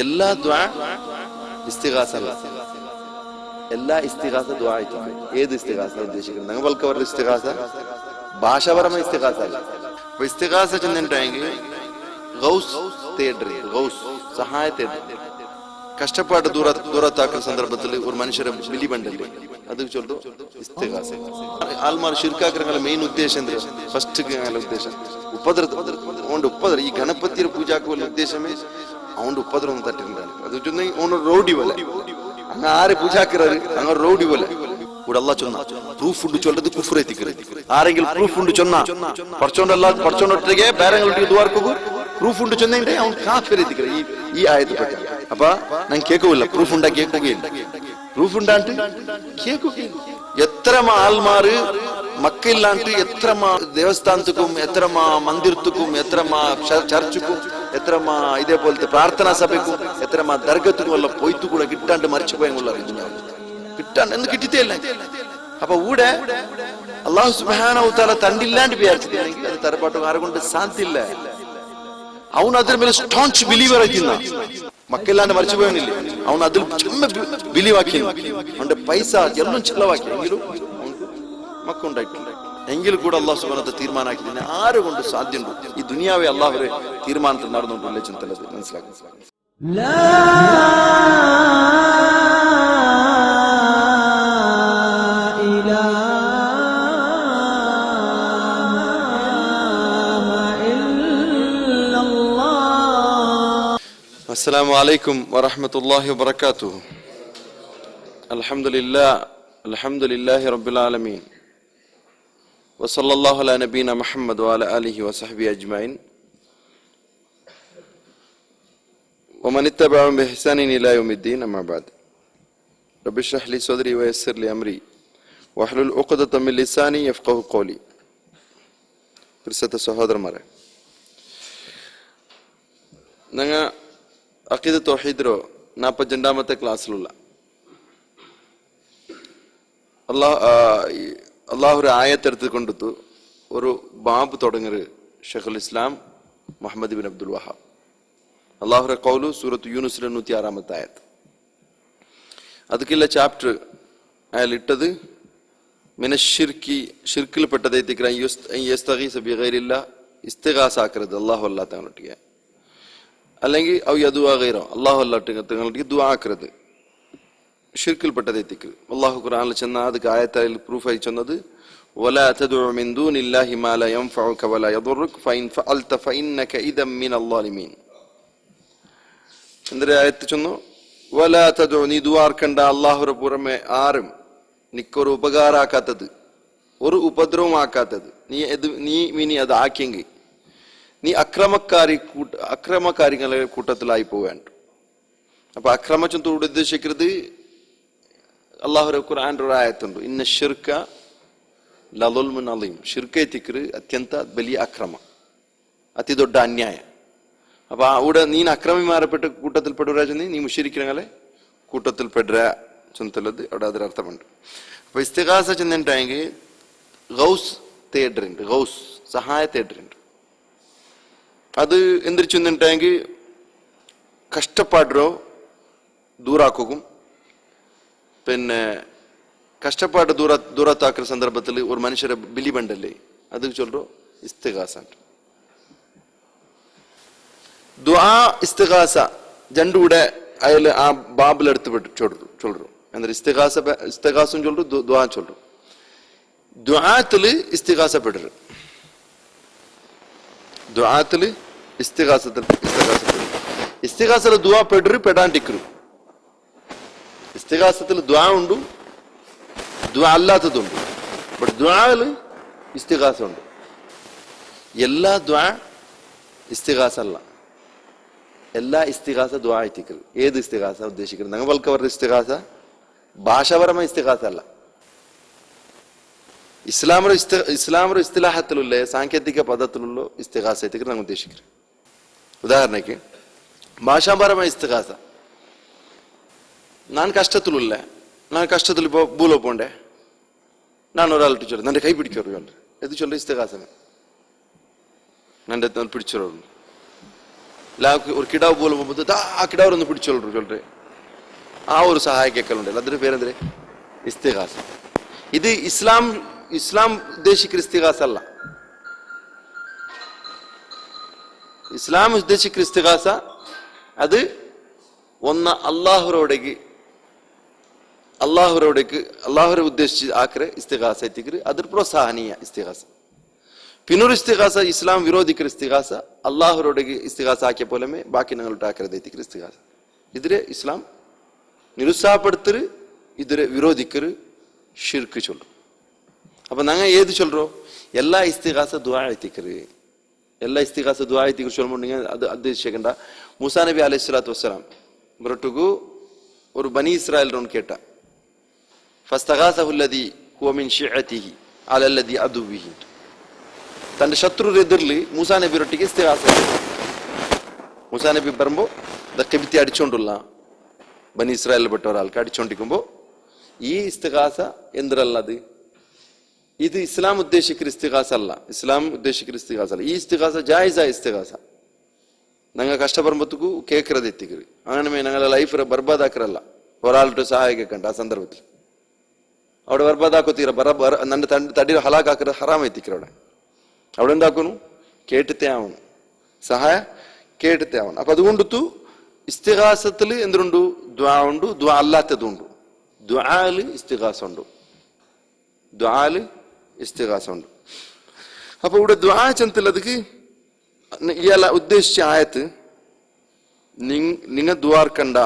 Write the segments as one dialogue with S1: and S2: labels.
S1: എല്ലാ ദ്വാ ഇസ്തിഗാസ അല്ല. എല്ലാ ഇസ്തിഗാസ ദ്വാ ആയിട്ടുണ്ട്. ഏത് ഇസ്തിഗാസ ഉദ്ദേശിക്കുന്നത്? ഞങ്ങൾക്ക് അവരുടെ ഇസ്തിഗാസ ഭാഷാപരമായ ഇസ്തിഗാസ അല്ല. അപ്പൊ ഇസ്തിഗാസ ചെന്നിട്ടുണ്ടെങ്കിൽ ഗൗസ് തേടറി, ഗൗസ് സഹായ തേടറി. കഷ്ടപ്പാട് ദൂരത്താക്കുന്ന സന്ദർഭത്തിൽ ഒരു മനുഷ്യരെ ബലിപണ്ടല്ലേ, അത് ചൊല്ലു ഇസ്തിഗാസ. ആൾമാർ ശിർക്കാഗ്രഹങ്ങളെ മെയിൻ ഉദ്ദേശം ഫസ്റ്റ് ഉദ്ദേശം ಉಪದ್ರ ಈ ಗಣಪತಿಯ ಪೂಜಾಕ ಉದ್ದೇಶಮೇ ಅವನ ಉಪದ್ರ ತಟ್ಟಿರ್ತಾನೆ. ಅದು ಚೊನ್ನ ಅವನು ರೌಡಿ പോലെ അങ്ങ് ആരെ പൂജാക്കറാറ് അങ്ങ് റൗഡി പോലെ ഇവിടെ അല്ലാഹ് ചൊന്ന പ്രൂഫ് ഉണ്ട് ചൊല്ലത് കുഫ്ർ എത്തിക്കരുത്. ആരെങ്കിലും പ്രൂഫ് ഉണ്ട് ചൊന്ന പറച്ചോണ്ടല്ല പറച്ചോണ്ടൊട്ടിಗೆ ಬೇರೆಗಳಿಗೆ ദ്വാരക്കു പ്രൂഫ് ഉണ്ട് ചൊന്നേണ്ടേ അവൻ കാഫിർ എത്തിക്കരുത്. ഈ ആയത്ത് പെട്ട അപ്പൊ ഞാൻ കേൾക്കില്ല. പ്രൂഫ് ഉണ്ടാ കേൾക്കുകയില്ല. പ്രൂഫ് ഉണ്ടാണ്ട് കേൾക്കുകയില്ല. എത്ര ആൾമാര് മക്കയിലാണ്ട് എത്ര ദേവസ്ഥാനത്തുക്കും എത്ര മന്ദിരത്തുക്കും എത്ര ചർച്ചുക്കും എത്ര ഇതേപോലത്തെ പ്രാർത്ഥനാ സഭയ്ക്കും എത്ര ദർഗത്തുക്കും എല്ലാം പോയിട്ട് കൂടെ കിട്ടാണ്ട് മരിച്ചു പോയെന്നുള്ള കിട്ടാണ്ട് എന്ന് കിട്ടിയില്ല. അപ്പൊ ഇവിടെ അല്ലാഹു സുബ്ഹാനഹു വ തആല തണ്ടില്ലാണ്ട് വിചാരിച്ചിട്ടുണ്ടെങ്കിൽ അത് തരപ്പാട്ട് ആരെക്കൊണ്ട് സാധ്യമില്ല. അവൻ അതിന് മേലെ സ്റ്റോൺച്ച് ബിലീവർ ആയിക്കുന്ന മക്കയില്ലാണ്ട് മരിച്ചു പോയെന്നില്ലേ, അവൻ അതിൽ ചുമ്മാ ബിലീവ് ആക്കി അവന്റെ പൈസ എല്ലാം ചെലവാക്കി എങ്കിലും മക്ക ഉണ്ടായിട്ടില്ല. എങ്കിൽ കൂടെ അല്ലാഹു സുബ്ഹാനഹു വ തആല തീരുമാനാക്കിയതിന് ആരെ കൊണ്ട് സാധ്യമുണ്ട്? ഈ ദുനിയാവെ അല്ലാഹുവിന്റെ തീരുമാനത്തിൽ നടന്നുകൊണ്ടില്ല ചിന്തലത് മനസ്സിലാക്കി. അസ്സലാമു അലൈക്കും വറഹ്മത്തുള്ളാഹി വബറകാതുഹു. അൽഹംദുലില്ലാഹി റബ്ബിൽ ആലമീൻ വസല്ലല്ലാഹു അലാ നബീന മുഹമ്മദ് വഅലാ ആലിഹി വസഹ്ബിഹി അജ്മഈൻ വമൻ ഇത്തബഅഹും ബിഇഹ്സാനിൻ ഇലാ യൗമിദ്ദീൻ. അമ്മാ ബഅദ്. റബ്ബി ഇശ്റഹ് ലി സദ്രി വയസ്സിർ ലി അംരി വഹ്ലുൽ ഉഖ്ദത മിൻ ലിസാനി യഫ്ഖഹു ഖൗലി. പ്രിയപ്പെട്ട സഹോദരന്മാരെ, ഞങ്ങൾ അഖീദ തൗഹീദിലോ 42ാമത്തെ ക്ലാസ്സിലുള്ള അള്ളാഹു ഒരു ആയത്തെടുത്ത് കൊണ്ടുത്തു ഒരു ബാബ് തുടങ്ങരുത്. ഷെയ്ഖുൽ ഇസ്ലാം മുഹമ്മദ് ബിൻ അബ്ദുൽ വഹാബ് അള്ളാഹുറെ കൗലു സൂറത്ത് യൂനുസിലെ 106ാമത്തെ ആയത്ത്. അതുക്കില്ല ചാപ്റ്റർ അയാൾ ഇട്ടത് ഷിർക്കിൽ പെട്ടതെത്തിക്കാൻ ഇസ്തിഗാസ ആക്കരുത് അള്ളാഹു അല്ലാ തങ്ങളൊട്ടിക്കുക, അല്ലെങ്കിൽ ഔ യദുആ ഗൈറോ അള്ളാഹു അല്ലാട്ടിക്ക് ദുആ ആക്കരുത്, ഷിർക്കിൽ പെട്ടതെത്തിക്കരുത്. അള്ളാഹു ഖുർആനിൽ ചെന്ന അതുക്ക് ആയത്തിൽ പ്രൂഫായി ചെന്നത് വലാ തദ്ഉ മിൻ ദൂനില്ലാഹി മാ ലാ യൻഫഉക വലാ യദുറുക ഫഇൻ ഫഅൽത ഫഇന്നക ഇദൻ മിനൽ ളാലിമീൻ. എന്തൊരു ആയത്ത് ചെന്നു? വലാ തദ്ഉ, നീ ദുആ ആർക്കണ്ട അള്ളാഹുവിന്റെ പുറമെ ആരും നിക്കൊരു ഉപകാരാക്കാത്തത് ഒരു ഉപദ്രവം ആക്കാത്തത് നീ ഇനി അത് ആക്കിയെങ്കിൽ നീ അക്രമകാരികളെ കൂട്ടത്തിലായി പോവേണ്ട. അപ്പൊ അക്രമച്ചത്തോട് ഉദ്ദേശിക്കുന്നത് അള്ളാഹുര ഖുർആന്റെ ഒരു ആയത്തുണ്ട്, ഇന്ന ഷിർക ലളുൽമുൻ അളീം. ഷിർക എത്തിക്കറ് അത്യന്ത വലിയ അക്രമ, അതി ദൊഡ്ഡ അന്യായ. അപ്പൊ അവിടെ നീ അക്രമിമാരപ്പെട്ട കൂട്ടത്തിൽ പെടുക, നീ മുശ്രിക്കുകളെ കൂട്ടത്തിൽ പെടുക ചെന്നുള്ളത് അവിടെ അതിനർത്ഥമുണ്ട്. അപ്പൊ ഇസ്തിഗാസ ചെന്നിട്ടുണ്ടെങ്കിൽ ഗൗസ് തേടറുണ്ട്, ഗൗസ് സഹായ തേടറുണ്ട്. അത് എന്തിനു ചെന്നിട്ടുണ്ടെങ്കിൽ കഷ്ടപ്പാടോ ദൂരാക്കും. പിന്നെ കഷ്ടപ്പാട് ദൂരത്താക്കുന്ന സന്ദർഭത്തിൽ ഒരു മനുഷ്യരെ ബലിപണ്ടല്ലേ, അത് ചൊല്ലോ ഇസ്തിഗാസ. ദുആ ഇസ്തിഗാസ രണ്ടുകൂടെ അയാൾ ആ ബാബിലെടുത്ത് ചൊല്ലു. എന്നിട്ട് ഇസ്തിഗാസും ചൊല്ലു, ദുആ ചൊല്ലു. ദുആത്തില് ഇസ്തിഗാസ പെടരു, ദുആത്തില് ഇസ്തിഗാസത്തിൽ ദുആ പെടരു പെടാണ്ടിക്കരു. ഇസ്തിഗാസത്തിൽ ദുആ ഉണ്ട്, ദുആ അല്ലാത്തതുണ്ട്. ബട്ട് ദുആല് ഇസ്തിഗാസ ഉണ്ട്. എല്ലാ ദുആ ഇസ്തിഗാസ അല്ല, എല്ലാ ഇസ്തിഗാസ ദുആ എത്തിക്കൽ. ഏത് ഇസ്തിഗാസ ഉദ്ദേശിക്കുന്നത്? ഞങ്ങൾക്ക് അവരുടെ ഇസ്തിഗാസ ഭാഷാപരമായ ഇസ്തിഗാസ അല്ല. ഇസ്ലാമರ ഇസ്തിലാഹത്തിലുള്ള സാങ്കേതിക പദത്തിലുള്ള ഇസ്തിഗാസ എത്തിക്കൽ ഞങ്ങൾ ഉദ്ദേശിക്കുന്നത്. ഉദാഹരണക്ക് ഭാഷാപരമായ ഇസ്തിഗാസ, ഞാൻ കഷ്ടത്തിൽ ഇപ്പോൾ ഭൂലോ പോണ്ടേ, ഞാൻ ഒരാളിട്ട് ചൊല്ലും എൻ്റെ കൈ പിടിക്കറിയുണ്ട്, ഇത് ചൊല്ല ഇസ്തിഗാസ, എൻ്റെ പിടിച്ചോളൂ. ഒരു കിടാവ് പോലെ പോകുമ്പോൾ ആ കിടാവരൊന്ന് പിടിച്ചോളൂ ചൊല്ലേ ആ ഒരു സഹായ കേൾക്കലുണ്ടല്ലോ അതിന്റെ പേരെന്തേ ഇസ്തിഗാസ. ഇത് ഇസ്ലാം ഉദ്ദേശിക്കുന്ന ഇസ്തിഗാസ അല്ല. ഇസ്ലാം ഉദ്ദേശിക്കുന്ന ഇസ്തിഗാസ അത് ഒന്ന് അള്ളാഹുരോടേക്ക് അള്ളാഹുരെ ഉദ്ദേശിച്ച് ആക്കറെ ഇസ്തിഗാസ എത്തിക്കറ് അതൊരു പ്രോത്സാഹനീയ ഇസ്തിഗാസ. പിന്നൊരു ഇസ്തിഗാസ ഇസ്ലാം വിരോധിക്കുന്ന ഇസ്തിഗാസ അള്ളാഹുരോടേക്ക് ഇസ്തിഗാസ ആക്കിയ പോലെ ബാക്കി ഞങ്ങളുടെ ആക്കറത് എത്തിക്കറ് ഇസ്തിഗാസ. ഇതിരെ ഇസ്ലാം നിരുത്സാഹപ്പെടുത്തര് ഇതിരെ വിരോധിക്കര് ഷിർക്ക് ചൊല്ലും. അപ്പൊ ഞങ്ങൾ ഏത് ചൊല്ലോ എല്ലാ ഇസ്തിഗാസ ദുആ എത്തിക്കറ് എല്ലാ ഇസ്തിഗാസ ദുആ എത്തിക്കറ് ചൊല്ലുമ്പോൾ അത് ഉദ്ദേശിക്കേണ്ട മൂസാ നബി അലൈഹി സ്വലാത്തു വസ്സലാം ബറട്ടുകു ഒരു ബനി ഇസ്രായേൽ കേട്ട ഫസ്തഗാസഹുല്ലദി ഹുവ മിൻ ശിഅതിഹി അലല്ലദി അദുവിഹി തന്റെ ശത്രുവിന്റെ എതിരിൽ മൂസാ നബിയൊട്ടിಗೆ ഇസ്തിഗാസ. മൂസാ നബി പറയുമ്പോൾ ദക്കിബിത്തി അടിച്ചോണ്ടുള്ള ബനി ഇസ്രായേലിൽപ്പെട്ട ഒരാൾക്ക് അടിച്ചോണ്ടിരിക്കുമ്പോ ഈ ഇസ്തിഗാസ എന്തിനല്ലത് ഇത് ഇസ്ലാം ഉദ്ദേശിക്കുന്ന ഇസ്തിഗാസ അല്ല. ഇസ്ലാം ഉദ്ദേശിക്കുന്ന ഇസ്തിഗാസ അല്ല. ഈ ഇസ്തിഗാസ ജായിസായ ഇസ്തിഗാസ. ഞങ്ങൾ കഷ്ടപ്പെടുമ്പത്തക്കു കേൾക്കറത് എത്തിക്കറി അങ്ങനെ ഞങ്ങളെ ലൈഫ് ബർബാദാക്കറല്ല. ഒരാളുടെ സഹായം കേൾക്കണ്ട ആ സന്ദർഭത്തിൽ അവിടെ ബർബാദാക്കോ തീര നന്റെ തടി ഹലാക്കാക്കറ ഹറാമ എത്തിക്കറ അവിടെ എന്താക്കുന്നു കേട്ടിത്തേ ആവണം സഹായ കേട്ടിത്തേ ആവണം. അപ്പൊ അതുകൊണ്ടു ഇസ്തിഗാസത്തില് എന്തുണ്ട് ദ്വാ ഉണ്ട് ദ്വാ അല്ലാത്തതുണ്ട്. ദ്വാല് ഇസ്തിഗാസ ഉണ്ട് ദ്വാല് ഇസ്തിഗാസ ഉണ്ട്. അപ്പൊ ഇവിടെ ദ്വാ ചെന്തല്ലದಕ್ಕೆ ഇയാളെ ഉദ്ദേശിച്ച ആയത്ത് നിങ്ങൾ ദ്വാർക്കണ്ട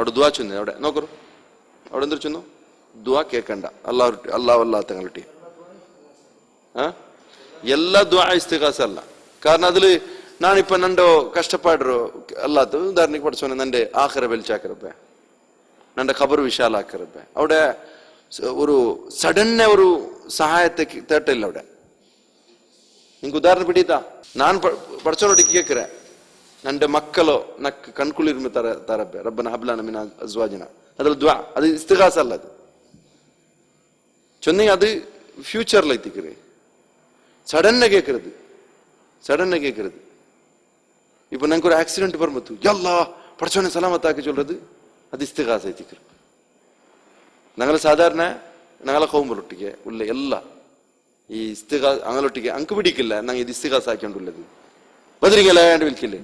S1: അവിടെ ദ്വാ ചൊന്നു അവിടെ നോക്കറു അവിടെ എന്തൊരു ചൊന്നു ദ്വാ കേൾക്കണ്ട അല്ലാഹ് തങ്ങളുടെ ಎಲ್ಲ ದ್ವಾ ಇಸ್ತಿಗಾಸ ಅಲ್ಲ. ಕಾರಣ ಅದ್ರಲ್ಲಿ ನಾನಿಪ್ಪ ನಂದು ಕಷ್ಟಪಡ್ರು ಅಲ್ಲಾತು ಉದಾಹರಣೆಗೆ ಪಡಿಸೋಣ ನಂಡೆ ಆಖರ ಬೆಲ್ಚಾಕಿರಬ್ಬೆ ನಂಡೆ ಖಬರು ವಿಶಾಲ ಹಾಕಿರಬ್ಬೆ അവിടെ ഒരു സഡന്നെ ഒരു സഹായത്തെ തേട്ടില്ല അവിടെ. നിങ്ങക്ക് ഉദാഹരണം പിടിത്താ ഞാൻ പഠിച്ചോനോട്ടിക്ക് കേൾക്കറേ നന്റെ മക്കളോ നക്ക് കൺകുളിർമ തരಬ್ಬೆ ರಬ್ಬನ ಹಬ್ಲಾನ ಮಿನ ಅಜ್ವಾಜಿನ ಅದ್ರಲ್ಲಿ ದ್ವಾ ಅದು ಇಸ್ತಿಗಾಸ ಅಲ್ಲ. ಅದು ಚೊನ್ನಿ ಅದು ಫ್ಯೂಚರ್ல ಎತ್ತಿக்கிறே சடன்ன கேட்கறது இப்ப நாங்க ஒரு ஆக்சிடென்ட் வரும்போது யல்லா படைச்சவனை சலாமத்தாக்கி சொல்றது அது இஸ்திகாச எத்திக்கிறது. ഞങ്ങൾ സാധാരണ ഞങ്ങളെ കൗമലൊട്ടിಗೆ ഉള്ള ಎಲ್ಲ ഈ ഇസ്തിഗാസ അങ്ങലൊട്ടിಗೆ ಅಂಕ പിടിക്കില്ല ഞങ്ങൾ ഇത് ഇസ്തിഗാസ ആക്കിക്കൊണ്ടുള്ളത് ബദരിങ്ങല ആണ്ട് വിളിക്കില്ലേ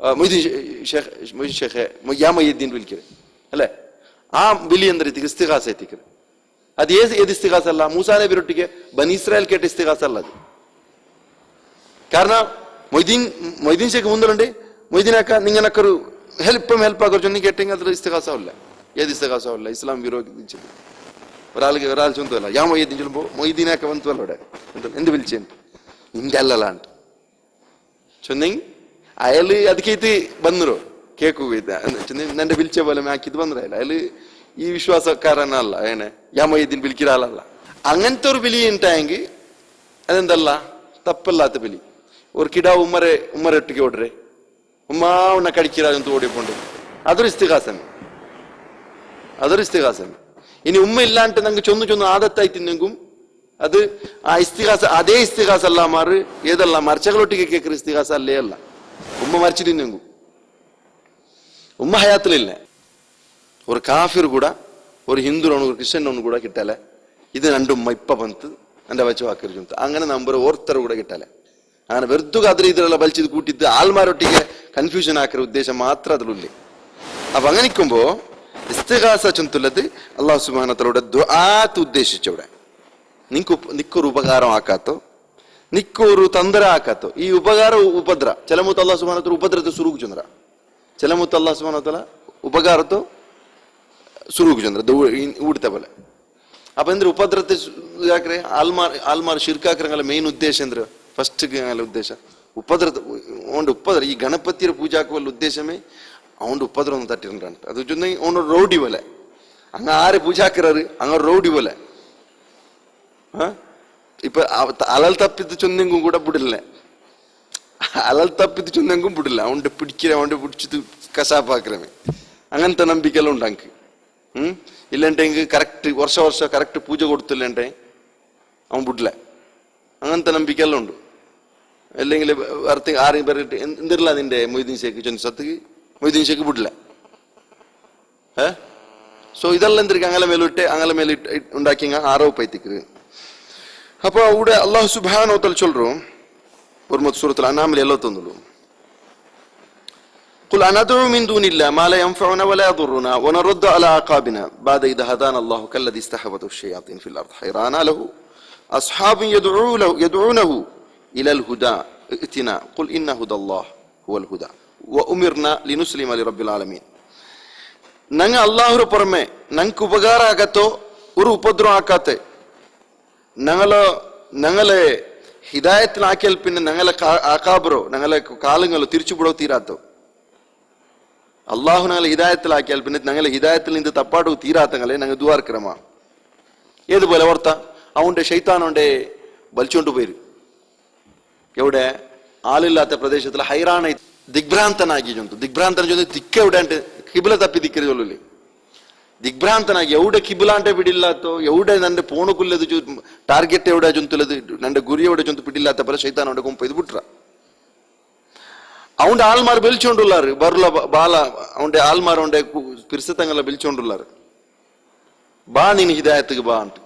S1: മൊയ്തീൻ ഷേഖ് യാ മൊയ്തീൻ വിളിക്കല് അല്ലേ ആ വിളി എന്ത ರೀತಿ ಇಸ್ತಿಗಾಸ ಎತ್ತಿಕ್கிறது. ಅದು ಏದು ಇಸ್ತಿಗಾಸ ಅಲ್ಲ ಮೂಸಾ ನಬಿಯೊಟ್ಟಿಗೆ ಬನಿ ಇಸ್ರಾಯೇಲ್ ಕೇಟ ಇಸ್ತಿಗಾಸ ಅಲ್ಲ ಅದು. ಕಾರಣ മൊയ്തീൻ ഷേഖ് മുന്തലുണ്ട് മൊയ്തീനാക്ക നിങ്ങനക്കൊരു ഹെൽപ്പ് ആക്കോ ചൊന്നി കേട്ടെങ്കിൽ അതൊരു ഇസ്തിഗാസമില്ല. ഏത് ഇസ്തിഗാസമില്ല ഇസ്ലാം വിരോധിച്ചത്. ഒരാൾ ചൊന്തല്ല യാ മൊയ്തീൻ ചൊല്ലുമ്പോ മൊയ്തീനാക്ക വന്നല്ലോ അവിടെ എന്ത് വിളിച്ചേ നിന്റെ അല്ലല്ലാണ്ട് ചൊന്നെങ്കിൽ അയാള് ಅದಕ್ಕೆ ಬಂದ್ರು ಕೇಕು നന്റെ വിളിച്ച പോലെ ആക്കിയത് വന്നതല്ല അയാള് ഈ വിശ്വാസക്കാരനല്ല ഏനെ യാ മൊയ്തീൻ വിളിക്കുന്ന ആളല്ല. അങ്ങനത്തെ ഒരു വിളി ഉണ്ടായെങ്കിൽ അതെന്തല്ല തപ്പല്ലാത്ത വിളി. ഒരു കിടാവ് ഉമ്മരൊട്ടിക്ക് ഓടരെ ഉമ്മാവണ കടിക്കിറാന്ന് ഓടിപ്പോണ്ട് അതൊരു ഇസ്തിഗാസമേ. ഇനി ഉമ്മ ഇല്ലാണ്ട് ഞങ്ങൾ ചൊന്നു ആദത്തായി തിന്നെങ്കും അത് ആ ഇസ്തിഗാസ അതേ ഇസ്തിഗാസ അല്ല മാറ് ഏതല്ല മർച്ചകളൊട്ടിക്ക് കേൾക്കുന്ന ഇസ്തിഗാസ അല്ലേ അല്ല. ഉമ്മ മരിച്ചു തിന്നെങ്കും ഉമ്മ ഹയാത്തിലില്ല. ഒരു കാഫിർ ಕೂಡ ഒരു ഹിന്ദുനോನು ഒരു ಕ್ರಿಶ್ಚಿಯನ್ನೋನು ಕೂಡ കിട്ടാലെ ഇത് രണ്ടും ഇപ്പ ಬಂತು എന്റെ വച്ചു ಹಾಕಿರ್ಜು ಅಂತ അങ്ങനെ ನಂಬರ್ ಓರ್ತರು ಕೂಡ കിട്ടാಲೆ. അങ്ങനെ വെറുതെ അതിൽ ഇതിലെല്ലാം വലിച്ചത് കൂട്ടിയിട്ട് ആൾമാരൊട്ടിಗೆ കൺഫ്യൂഷൻ ആക്കിയ ഉദ്ദേശം മാത്രം അതിലുള്ളേ. അപ്പൊ അങ്ങനെ നിൽക്കുമ്പോ ഇസ്തിഗാസ ചൊന്തുള്ളത് അള്ളാഹു സുബ്ഹാനഹു വ തആലയുടെ ദുആത്ത് ഉദ്ദേശിച്ചവിടെ നിക്കൊരു ഉപകാരം ആക്കാത്തോ നിക്കൊരു തന്ത്രം ആക്കാത്തോ ഈ ഉപകാരം ഉപദ്ര ചിലമുത്ത് അള്ളാഹു സുബ്ഹാനഹു വ തആല ഉപദ്രത്തെ സുറൂക്ക് ചൊന്നറ ചിലമുത്ത് അള്ളാഹു സുബ്ഹാനഹു വ തആല ഉപകാരത്തോ ಸುರುಗು ಚಂದ್ರ ಊಡ್ತ പോലെ. അപ്പൊ എന്തൊരു ഉപദ്രത്തെ ഇതാക്കറേ ആൽമാർ ഷിർക്കാക്കറങ്ങല മെയിൻ ഉദ്ദേശം എന്തൊരു ഫസ്റ്റ് ഉദ്ദേശം ഉപദ്ര ഈ ഗണപതിയുടെ പൂജാക്കുള്ള ഉദ്ദേശമേ അവന്റെ ഉപദ്രവം ഒന്ന് തട്ടിട്ടുണ്ടാണ്. അത് ചൊന്നെങ്കിൽ അവനൊരു റൗഡി പോലെ അങ്ങ് ആരെ പൂജാക്കറാറ് അങ്ങ് റൗഡി പോലെ ഇപ്പൊ അലൽ തപ്പിത്ത് ചൊന്നെങ്കും കൂടെ ಬಿಡಿಲ್ಲ അലൽ തപ്പിത്ത് ചൊന്നെങ്കും ಬಿಡಿಲ್ಲ അവന്റെ പിടിച്ചിട്ട് കശാപ്പാക്കറമേ അങ്ങനത്തെ ನಂಬಿಕೆಲ್ಲ ಉಂಟಂಕ್ ഇല്ലಂಟೆ കറക്റ്റ് വർഷം കറക്റ്റ് പൂജ കൊടുത്തില്ലಂಟೆ അവൻ ಬಿಡ್ಲ അങ്ങനത്തെ ನಂಬಿಕೆಲ್ಲ ഉണ്ട്. അല്ലെങ്കിൽ ആരെയും പറഞ്ഞിട്ട് എന്തില്ല നിന്റെ മൊയ്തീൻ ഷേഖ് ചൊന്ന് സത്തുക്ക് മൊയ്തീൻ ഷേഖ് വിടില്ല. സോ ഇതെല്ലാം എന്തിരിക്കും അങ്ങനെ മേലിട്ട് ഉണ്ടാക്കി ആരോപ്പ് പൈത്തിക്ക്. അപ്പൊ അവിടെ അള്ളാഹു സുബ്ഹാനഹു വ തആല சொல்றோம் ஒரு சூரத்துல அன்ஆம்ல 71 قل أندعو من دون الله ما لا ينفعنا ولا يضرنا ونرد على أعقابنا بعد إذا هدانا الله كالذي استحوذته الشياطين في الأرض حيران له أصحاب يدعونه إلى الهدى ائتنا قل إن هدى الله هو الهدى وأمرنا لنسلم لرب العالمين. ഞങ്ങൾ അള്ളാഹുവിന് പുറമെ ഞങ്ങൾക്ക് ഉപകാരം ആകത്തോ ഒരു ഉപദ്രവം ആക്കാത്തെ ഞങ്ങളെ ഹിദായത്തിലാക്കിയാൽ പിന്നെ ഞങ്ങളെ ആക്കാബറോ ഞങ്ങളെ കാലങ്ങളോ തിരിച്ചുപിടോ തീരാത്തോ. അള്ളാഹു ഞങ്ങളെ ഹിദായത്തിലാക്കിയാൽ പിന്നെ ഞങ്ങളെ ഹിദായത്തിൽ നിന്ന് തപ്പാടോ തീരാത്തങ്ങളെ ഞങ്ങൾ ദുആർക്കരമാ. ഏതുപോലെ ഓർത്ത അവന്റെ ശൈത്താനോണ്ടെ വലിച്ചോണ്ട് പോയി എവിടെ ആളില്ലാത്ത പ്രദേശത്തിൽ ഹൈറാണ ദിഗ്ഭ്രാന്തനാಗಿ ದಿಗ್ಭ್ರಾಂತನ ಜೊತೆ ದಿಕ್ಕ ಎവിടെ అంటే ಕಿಬ್ಲ ತಪ್ಪಿ ದಿಕ್ಕರಿ ಜೊಲ್ಲಿ ದಿಗ್ಭ್ರಾಂತನಾಗಿ ಎവിടെ ಕಿಬ್ಲ అంటే ಬಿಡಿಲ್ಲಾತೋ ಎവിടെ ನಂದೆ ಪೋಣುಕುಲ್ಲದು ಟಾರ್ಗೆಟ್ ಎവിടെ ಜೊಂತುಲದು ನಂದೆ ಗುರಿ ಎവിടെ ಜೊಂತು ಬಿಡಿಲ್ಲಾತ ಪರ ಶೈತಾನ ಅವಡೆ ಕೊಂಪ ಇದು ಬಿಟ್ರ ಅವന്റെ ആൾമാർ വിളിച്ചോണ്ടുള്ളാറ് ബർല ബാല അവന്റെ ആൾമാർ അവന്റെ പിർസത്തങ്ങളെ വിളിച്ചോണ്ടുള്ളാറ് ബാ നീ ഹിദായത്തുക്ക് ബാ ಅಂತ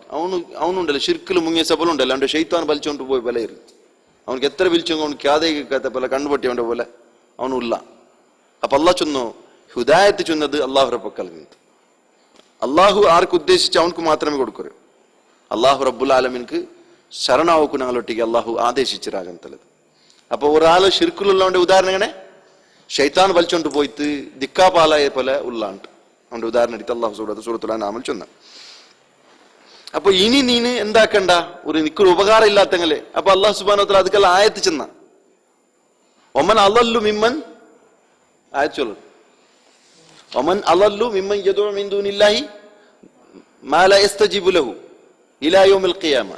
S1: അവനുണ്ടല്ലോ ഷിർക്കിൽ മുങ്ങിയ സബലുണ്ടല്ലോ അവന്റെ ശൈത്താൻ വലിച്ചോണ്ട് പോയി ബലയിരു അവനക്ക് എത്ര വിളിച്ചോ അവനക്ക് യാതേക്കാത്ത പോലെ കണ്ണുപൊട്ടി അവന്റെ പോലെ അവനുമില്ല. അപ്പൊ അള്ളാഹ് ചൊന്നു ഹിദായത്ത് ചൊന്നത് അള്ളാഹുറെ പക്കൽ നിന്ന്. അള്ളാഹു ആർക്ക് ഉദ്ദേശിച്ച് അവനക്ക് മാത്രമേ കൊടുക്കൂ. അള്ളാഹു റബ്ബുൽ ആലമീൻക്ക് ശരണാവുക്കു ഞങ്ങളൊട്ടിക്ക് അള്ളാഹു ആദേശിച്ചിരാകത്തല്ലത്. അപ്പൊ ഒരാള് ഷിർക്കിലുള്ളവന്റെ ഉദാഹരണം എങ്ങനെ ഷൈത്താൻ വലിച്ചോണ്ട് പോയിട്ട് ദിക്കാപാലായ പോലെ ഉള്ളാണ്ട് അവന്റെ ഉദാഹരണം എടുത്ത് അള്ളാഹു സൂറത്തുൽ അൻആമിൽ ചൊന്ന. അപ്പൊ ഇനി നീന് എന്താക്കണ്ട നിക്കൊരു ഉപകാരം ഇല്ലാത്തങ്ങളെ. അപ്പൊ അള്ളാഹു സുബ്ഹാനഹു വ തആല അതുക്കെല്ലാം ആയത്ത് ചെന്ന ഒമൻ അളല്ലു മിമ്മൻ ആയത്ത് ചൊല്ലു ഒമൻ അളല്ലു മിമ്മൻ യദഉ മിൻ ദൂനില്ലാഹി മാ ലാ യസ്തജീബു ലഹു ഇലാ യൗമിൽ ഖിയാമ.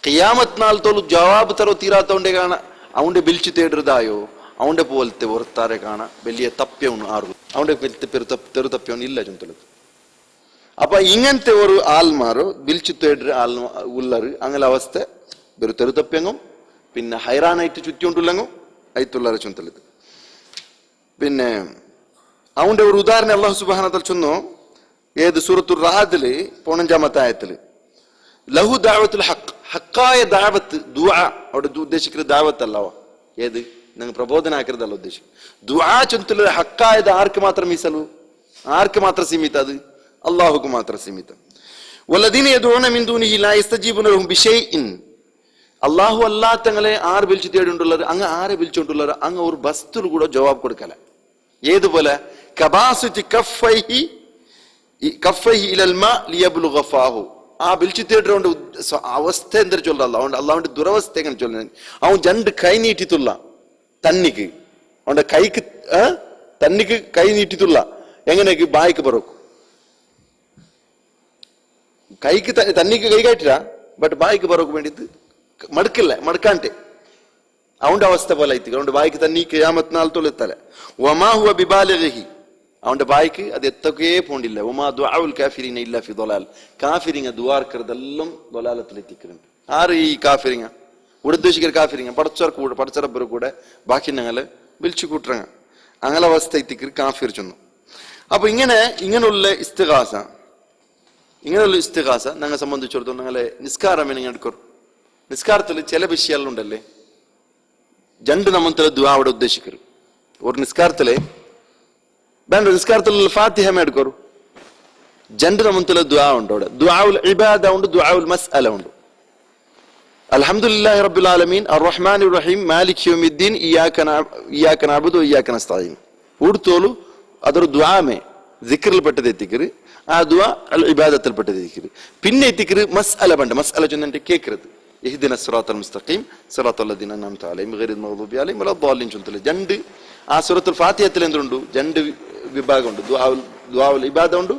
S1: ഖിയാമത്ത് നാൾ തോളു ജവാബ് തരോ തീരാത്തോണ്ടേ കാണ അവന്റെ വിളിച്ചു തേടുന്നതായോ അവന്റെ പോലത്തെ ഓർത്താരെ കാണ വലിയ തപ്പ്യവನು ആರು അവന്റെ തെരു തപ്പ്യവನು ഇല്ല ചൊന്തലത്. അപ്പൊ ഇങ്ങനത്തെ ഒരു ആൾമാരോ വിളിച്ചു തേടുന്ന ആൾ ഉള്ളറ് അങ്ങനെ അവസ്ഥ ഒരു തെരുതപ്പ്യങ്ങും പിന്നെ ഹൈറാനായിട്ട് ചുറ്റിക്കൊണ്ടുള്ളങ്ങും ആയിട്ടുള്ളവരെ ചൊന്തലത്. പിന്നെ അവന്റെ ഒരു ഉദാഹരണം അല്ലാഹു സുബ്ഹാനഹു വ തആല ചൊന്നു ഏത് സൂറത്തുർ റഅദില് 15-ാമത്തെ ആയത്തില് ലഹു ദഅവത്തുൽ ഹഖ് ഹക്കായ ദഅവത്ത് ദുആ അവിടെ ഉദ്ദേശിക്കുന്ന ദഅവത്ത് അല്ലാഹു ഏത് നിങ്ങൾ പ്രബോധന ആക്കരുതല്ല ഉദ്ദേശിക്കും. ദുആ ചൊന്തല ഹക്കായത് ആർക്ക് മാത്രം മീസലു ആർക്ക് മാത്രം സീമിത അത് അള്ളാഹുക്ക് മാത്രം സീമിതം. വല്ലദീന യദഊന മിൻ ദൂനിഹി ലാ യസ്തജീബുന ലഹും ബിശൈഇൻ അള്ളാഹു അല്ലാത്തങ്ങളെ ആര് വിളിച്ചു തേടുണ്ടുള്ളത് അങ്ങ് ആരെ വിളിച്ചോണ്ടുള്ളത് അങ്ങ് ഒരു വസ്തു കൂടെ ജവാബ് കൊടുക്കല. ഏതുപോലെ കബാസിതി കഫൈഹി ഇലൽ മാ ലിയബ്ലുഗ ഫാഹു ആ വിളിച്ചു തേടുകൊണ്ട് അവസ്ഥ എന്തൊരു ചൊല്ല അള്ളാഹുവിന്റെ ദുരവസ്ഥ എങ്ങനെ ചൊല്ലുന്നത് അവൻ രണ്ട് കൈ നീട്ടിത്തുള്ള തന്നിക്ക് അവന്റെ കൈക്ക് തന്നിക്ക് കൈ നീട്ടിത്തുള്ള എങ്ങനെയൊക്കെ ബായ്ക്ക് പറക്കും കൈക്ക് തന്നിക്ക് കൈ കാട്ടില്ല ബട്ട് ബായ്ക്ക് പറക്ക് വേണ്ടിയിട്ട് മടുക്കില്ല മടുക്കാണ്ടെ അവന്റെ അവസ്ഥ പോലെ ആയിത്തി അവന്റെ ബായ്ക്ക് തന്നെ ഖിയാമത്ത് നാൾ തൊലെത്തല വമാ ഹുവ ബിബാലിഗിഹി അവന്റെ ബായ്ക്ക് അത് എത്തൊക്കെ പോണ്ടില്ല. വമാ ദുആഉൽ കാഫിരീന ഇല്ലാ ഫി ദലാൽ കാഫിരിങ്ങ ദുആർക്കറതെല്ലാം ദലാലത്തിൽ എത്തിക്കുന്നുണ്ട്. ആര് ഈ കാഫിരിങ്ങ ഉദ്ദേശിക്കുന്ന കാഫിരിങ്ങ പടച്ചറബ്ബർ കൂടെ ബാക്കി ഞങ്ങള് വിളിച്ചു കൂട്ടുറങ്ങ അങ്ങനെ അവസ്ഥ എത്തിക്കർ കാഫിർ ചൊന്നു. അപ്പൊ ഇങ്ങനെയുള്ള ഇസ്തിഗാസ ഞങ്ങളെ സംബന്ധിച്ചിടത്തോളം ഞങ്ങളെ നിസ്കാരം എടുക്കും. നിസ്കാരത്തിൽ ചില വിഷയങ്ങളുണ്ടല്ലേ രണ്ട് നമ്മത്തിലെ ദുആ അവിടെ ഉദ്ദേശിക്കരുത്. ഒരു നിസ്കാരത്തിലെ വേണ്ട നിസ്കാരത്തിൽ ഫാത്തിഹ എടുക്കരു രണ്ട് നമ്മത്തിലെ ദുആ ഉണ്ട്. അവിടെ ദുആഉൽ ഇബാദ ഉണ്ട് ദുആഉൽ മസ്അല ഉണ്ട്. അൽഹംദുലില്ലാഹി റബ്ബിൽ ആലമീൻ അർറഹ്മാനിർ റഹീം മാലിക് യൗമിദ്ദീൻ ഇയ്യാക നഅബുദു വഇയ്യാക നസ്തഈൻ ഊർത്തോളു അതൊരു ദുആമേ ദിക്റിൽ പെട്ടത് എത്തിക്കര് ആ ദുആ അൽ ഇബാദത്തിൽ പെട്ടത് എത്തിക്കര്. പിന്നെ എത്തിക്കര് മസ്അല പണ്ട് മസ്അല ചൊന്നിട്ട് കേൾക്കരുത് ഇഹ്ദിന സിറാത്തൽ മുസ്തഖീം സിറാത്തൽ ലദീന അൻഅംത അലൈഹിം ഗൈറിൽ മഗ്ദൂബി അലൈഹിം വലദ്ദാലിൻ ചൊന്തല രണ്ട് ആ സൂറത്തുൽ ഫാത്തിഹത്തിൽ എന്തുണ്ട് രണ്ട് വിഭാഗം ഉണ്ട്. ദുആഉൽ ഇബാദ ഉണ്ട്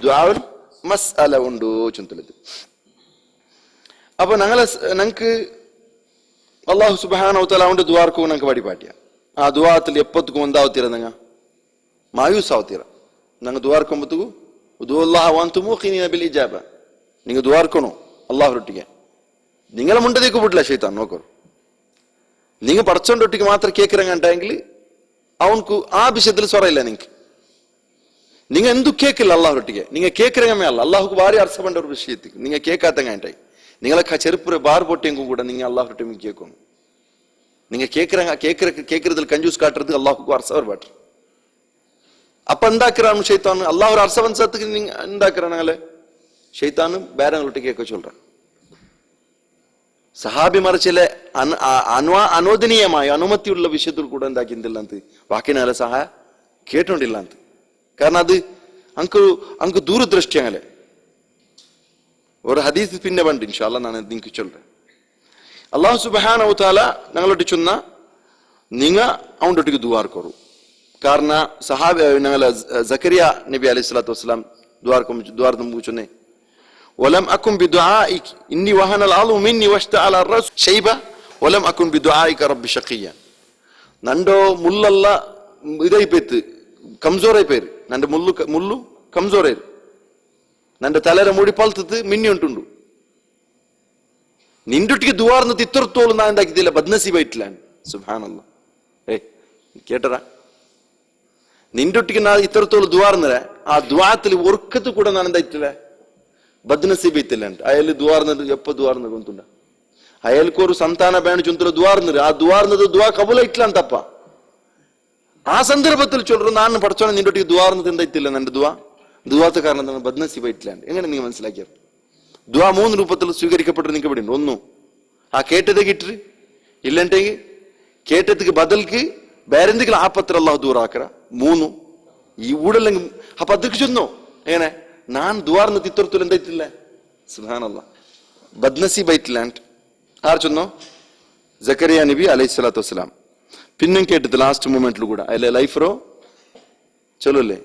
S1: ദുആഉൽ മസ്അല ഉണ്ട് ചൊന്തലത്. അപ്പൊ ഞങ്ങൾക്ക് അള്ളാഹു സുബ്ഹാനഹു വ തആല അവന്റെ ദുആർക്കു ഞങ്ങൾക്ക് വഴിപാട്ടിയ ആ ദുആത്തിൽ എപ്പത്തുക്കും എന്താവത്തീര നിങ്ങൾ മായൂസാവത്തീര ഞങ്ങൾ ദുആർക്കുമ്പത്തുക്കു ഉദുഅല്ലാഹു വഅൻതും മൂഖിനീന ബിൽ ഇജാബ നിങ്ങൾ ദുആർക്കണോ അള്ളാഹുരൊട്ടിಗೆ നിങ്ങളെ മുണ്ടതേക്ക് വിട്ടില്ല ശൈത്താൻ നോക്കൂ നിങ്ങൾ പടച്ചോണ്ടൊട്ടിക്ക് മാത്രം കേൾക്കിറങ്ങണ്ടെങ്കിൽ അവനക്ക് ആ വിഷയത്തിൽ സ്വറയില്ല നിങ്ങൾക്ക്. നിങ്ങൾ എന്തു കേൾക്കില്ല അള്ളാഹുരൊട്ടിക്ക്, നിങ്ങൾ കേൾക്കിറങ്ങമേ അല്ല അള്ളാഹുക്ക് ഭാരി അർത്ഥപ്പെട്ട ഒരു വിഷയത്തിൽ നിങ്ങൾ കേൾക്കാത്തങ്ങായിട്ടായി നിങ്ങളെ ചെറുപ്പുര ബാർ പൊട്ടിയെങ്കും കൂടെ നിങ്ങൾ അള്ളാഹുരൊട്ടി കേൾക്കും. നിങ്ങൾ കേൾക്കുന്നതിൽ കഞ്ചൂസ് കാട്ടുறது അള്ളാഹുക്ക് അർസവർ പാട്ട്. അപ്പൊ എന്താക്കുறான் ஷைத்தான் அல்லாஹ் ஒரு அர்சவன்சத்துக்கு நீங்க എന്താக்குறானங்களே ஷைத்தானும் பேரங்களொட்டி கேட்க சொல்றான். സഹാബിമാർ ചില അനോദനീയമായ അനുമതിയുള്ള വിഷയത്തിൽ കൂടെ എന്താക്കിയില്ല ಅಂತ വാക്കിനാല സഹായ കേട്ടോണ്ടില്ല ಅಂತ. കാരണം അത് അങ്ക് ദൂരദൃഷ്ടി അങ്ങനെ ഒരു ഹദീസ് പിന്നെ വേണ്ട ഇൻഷാ അല്ലാഹ് ഞാൻ നിങ്ങൾക്ക് ചൊല്ലുறேன். അല്ലാഹു സുബ്ഹാനഹു വ തആല ഞങ്ങളോട് ചൊന്ന നിങ്ങ അവനൊട്ടിക്ക് ദുആർക്കറു. കാരണം സഹാബി ഞങ്ങളെ സക്കരിയ നബി അലൈഹി സ്വലാത്തു വസ്സലാം ദുആർ ചൊന്നേ ولم أكن بدعائك إني وهن العظم مني واشتعل الرأس شيبة ولم أكن بدعائك رب شقيا. നണ്ടോ മുല്ലല്ല ഇതായി പേത്ത് കംസോറായി പേര് നന്റെ മുല്ലു കംസോറായി നന്റെ തലര മൂടി പൽത്തത് മിന്നി ഉണ്ടുണ്ടു നിന്റൊട്ടിക്ക് ദുആർന്നത് ഇത്രത്തോളം ഞാൻ എന്താക്കിയില്ല ബദ്നസീബായിട്ടില്ലാണ്. സുബ്ഹാനല്ലാഹ്. കേട്ടറാ നിന്റൊട്ടിക്ക് ഞാൻ ഇത്രത്തോളം ദുആർന്നര ആ ദുആത്തിൽ ഒർക്കത്ത് കൂടെ ഞാൻ എന്തായിട്ടില്ല ಬದ್ನಸೀಬ್ ಐತಿಲ್ಲಂಟ ಅಯಲ್ಲಿ ದುವಾರ್ನದು ಎಪ್ಪ ದುವಾರ್ನದು ಅಂತುಂಡ ಅಯಲ್ಕೋರು ಸಂತಾನ ಬೇಣ ಚುಂತಲ ದುವಾರ್ನರು ಆ ದುವಾರ್ನದು ದುವಾ ಕಬೂಲ ಇಟ್ಲ ಅಂತಪ್ಪ. ആ സന്ദർഭത്തിൽ ചൊല്ലു ഞാൻ പഠിച്ചോണം നിന്റൊട്ടിക്ക് ദ്വാർന്നത് എന്തായിട്ടില്ല എന്റെ ദുവാത്ത കാരണം ബദ്നസീബ് ആയിട്ടില്ലാണ്ട്. എങ്ങനെ നിങ്ങൾ മനസ്സിലാക്കിയത്? ദ്വാ 3 രൂപത്തിൽ സ്വീകരിക്കപ്പെട്ടു നിങ്ങൾക്ക് ഇവിടെ ഉണ്ട്. ഒന്ന് ആ കേട്ടത് കിട്ടു ഇല്ലെങ്കിൽ കേട്ടതിക്ക് ബദൽക്ക് വേറെന്തെങ്കിലും ആപത്ര അല്ലാഹു ദൂറാക്കറ. 3 ഈ ഊടല്ലെങ്കിൽ അപ്പൊ ಅದಕ್ಕೆ ചൊന്നോ എങ്ങനെ ഞാൻ ദ്വാർന്ന് തിത്തർത്തുൽ എന്തായിട്ടില്ല സുബ്ഹാനല്ലാഹ് ബദ്നസീബ് ആയിട്ടില്ലാണ്ട്. ആർ ചൊന്നോ? സക്കരിയ നബി അലൈഹി സ്വലാത്തു വസ്സലാം. പിന്നെ കേട്ടത് ലാസ്റ്റ് മൂമെന്റിൽ കൂടെ അല്ലെ ലൈഫറോ ചൊല്ലേ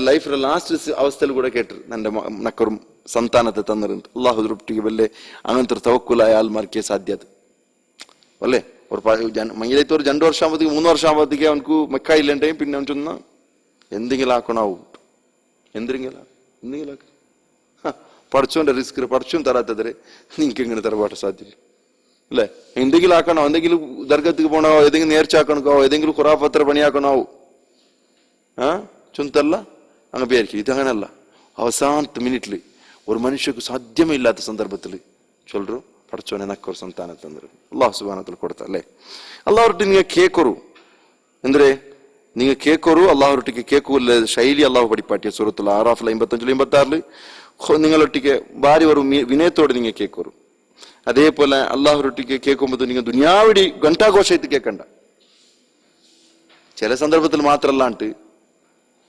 S1: ലൈഫിലെ ലാസ്റ്റ് അവസ്ഥയിൽ കൂടെ കേട്ടു നന്റെ നക്കറും സന്താനത്തെ തന്നിരുന്നു അള്ളാഹുദ്രൊട്ടിക്ക് വല്ലേ അങ്ങനത്തെ തവക്കുലായ ആൾമാർക്കേ സാധ്യത അല്ലേ. ഒരു മങ്ങിലത്തെ ഒരു 2 വർഷം ആകുമ്പോഴത്തേക്ക് 3 വർഷം ആകുമ്പോഴത്തേക്ക് അവനക്ക് മെക്ക ഇല്ലേണ്ടേ പിന്നെ അവൻ ചൊന്ന എന്തെങ്കിലും ആക്കണാവും എന്തെങ്കിലും പഠിച്ചോന്റെ റിസ്ക് പഠിച്ചും തരാത്തതിരെ നിങ്ങൾക്ക് എങ്ങനെ തറപാട്ട സാധ്യത അല്ലെ. എന്തെങ്കിലും ആക്കണോ, എന്തെങ്കിലും ദർഗത്തേക്ക് പോണോ, ഏതെങ്കിലും നേർച്ചാക്കണോ, ഏതെങ്കിലും ഖുറാഫത്ര പണിയാക്കണോ ചുന്തല്ല അങ്ങ് വിചാരിക്കും. ഇതങ്ങനല്ല. അവസാനത്തെ മിനിറ്റില് ഒരു മനുഷ്യക്ക് സാധ്യമേ ഇല്ലാത്ത സന്ദർഭത്തിൽ ചൊല്ലു പഠിച്ചോനെ നക്കൊരു സന്താനം തന്നിരും അള്ളാഹു സുബ്ഹാനഹു വ തആല കൊടുത്ത അല്ലേ. അള്ളാഹുരൊട്ടി നിങ്ങൾ കേക്കൊരു എന്തേ നിങ്ങൾ കേക്കൊരു അള്ളാഹുരൊട്ടിക്ക് കേൾക്കൂല ശൈലി അള്ളാഹു പഠിപ്പാട്ടിയ സൂറത്തുൽ ആറാഫിൽ 55 56 നിങ്ങളൊട്ടിക്ക് ഭാര്യ ഒരു വിനയത്തോടെ നിങ്ങൾ കേക്കൊരു. അതേപോലെ അള്ളാഹുരൊട്ടിക്ക് കേൾക്കുമ്പോൾ നിങ്ങൾ ദുനിയാവിടി ഘണ്ടാഘോഷത്ത് കേൾക്കണ്ട. ചില സന്ദർഭത്തിൽ മാത്രമല്ലാണ്ട്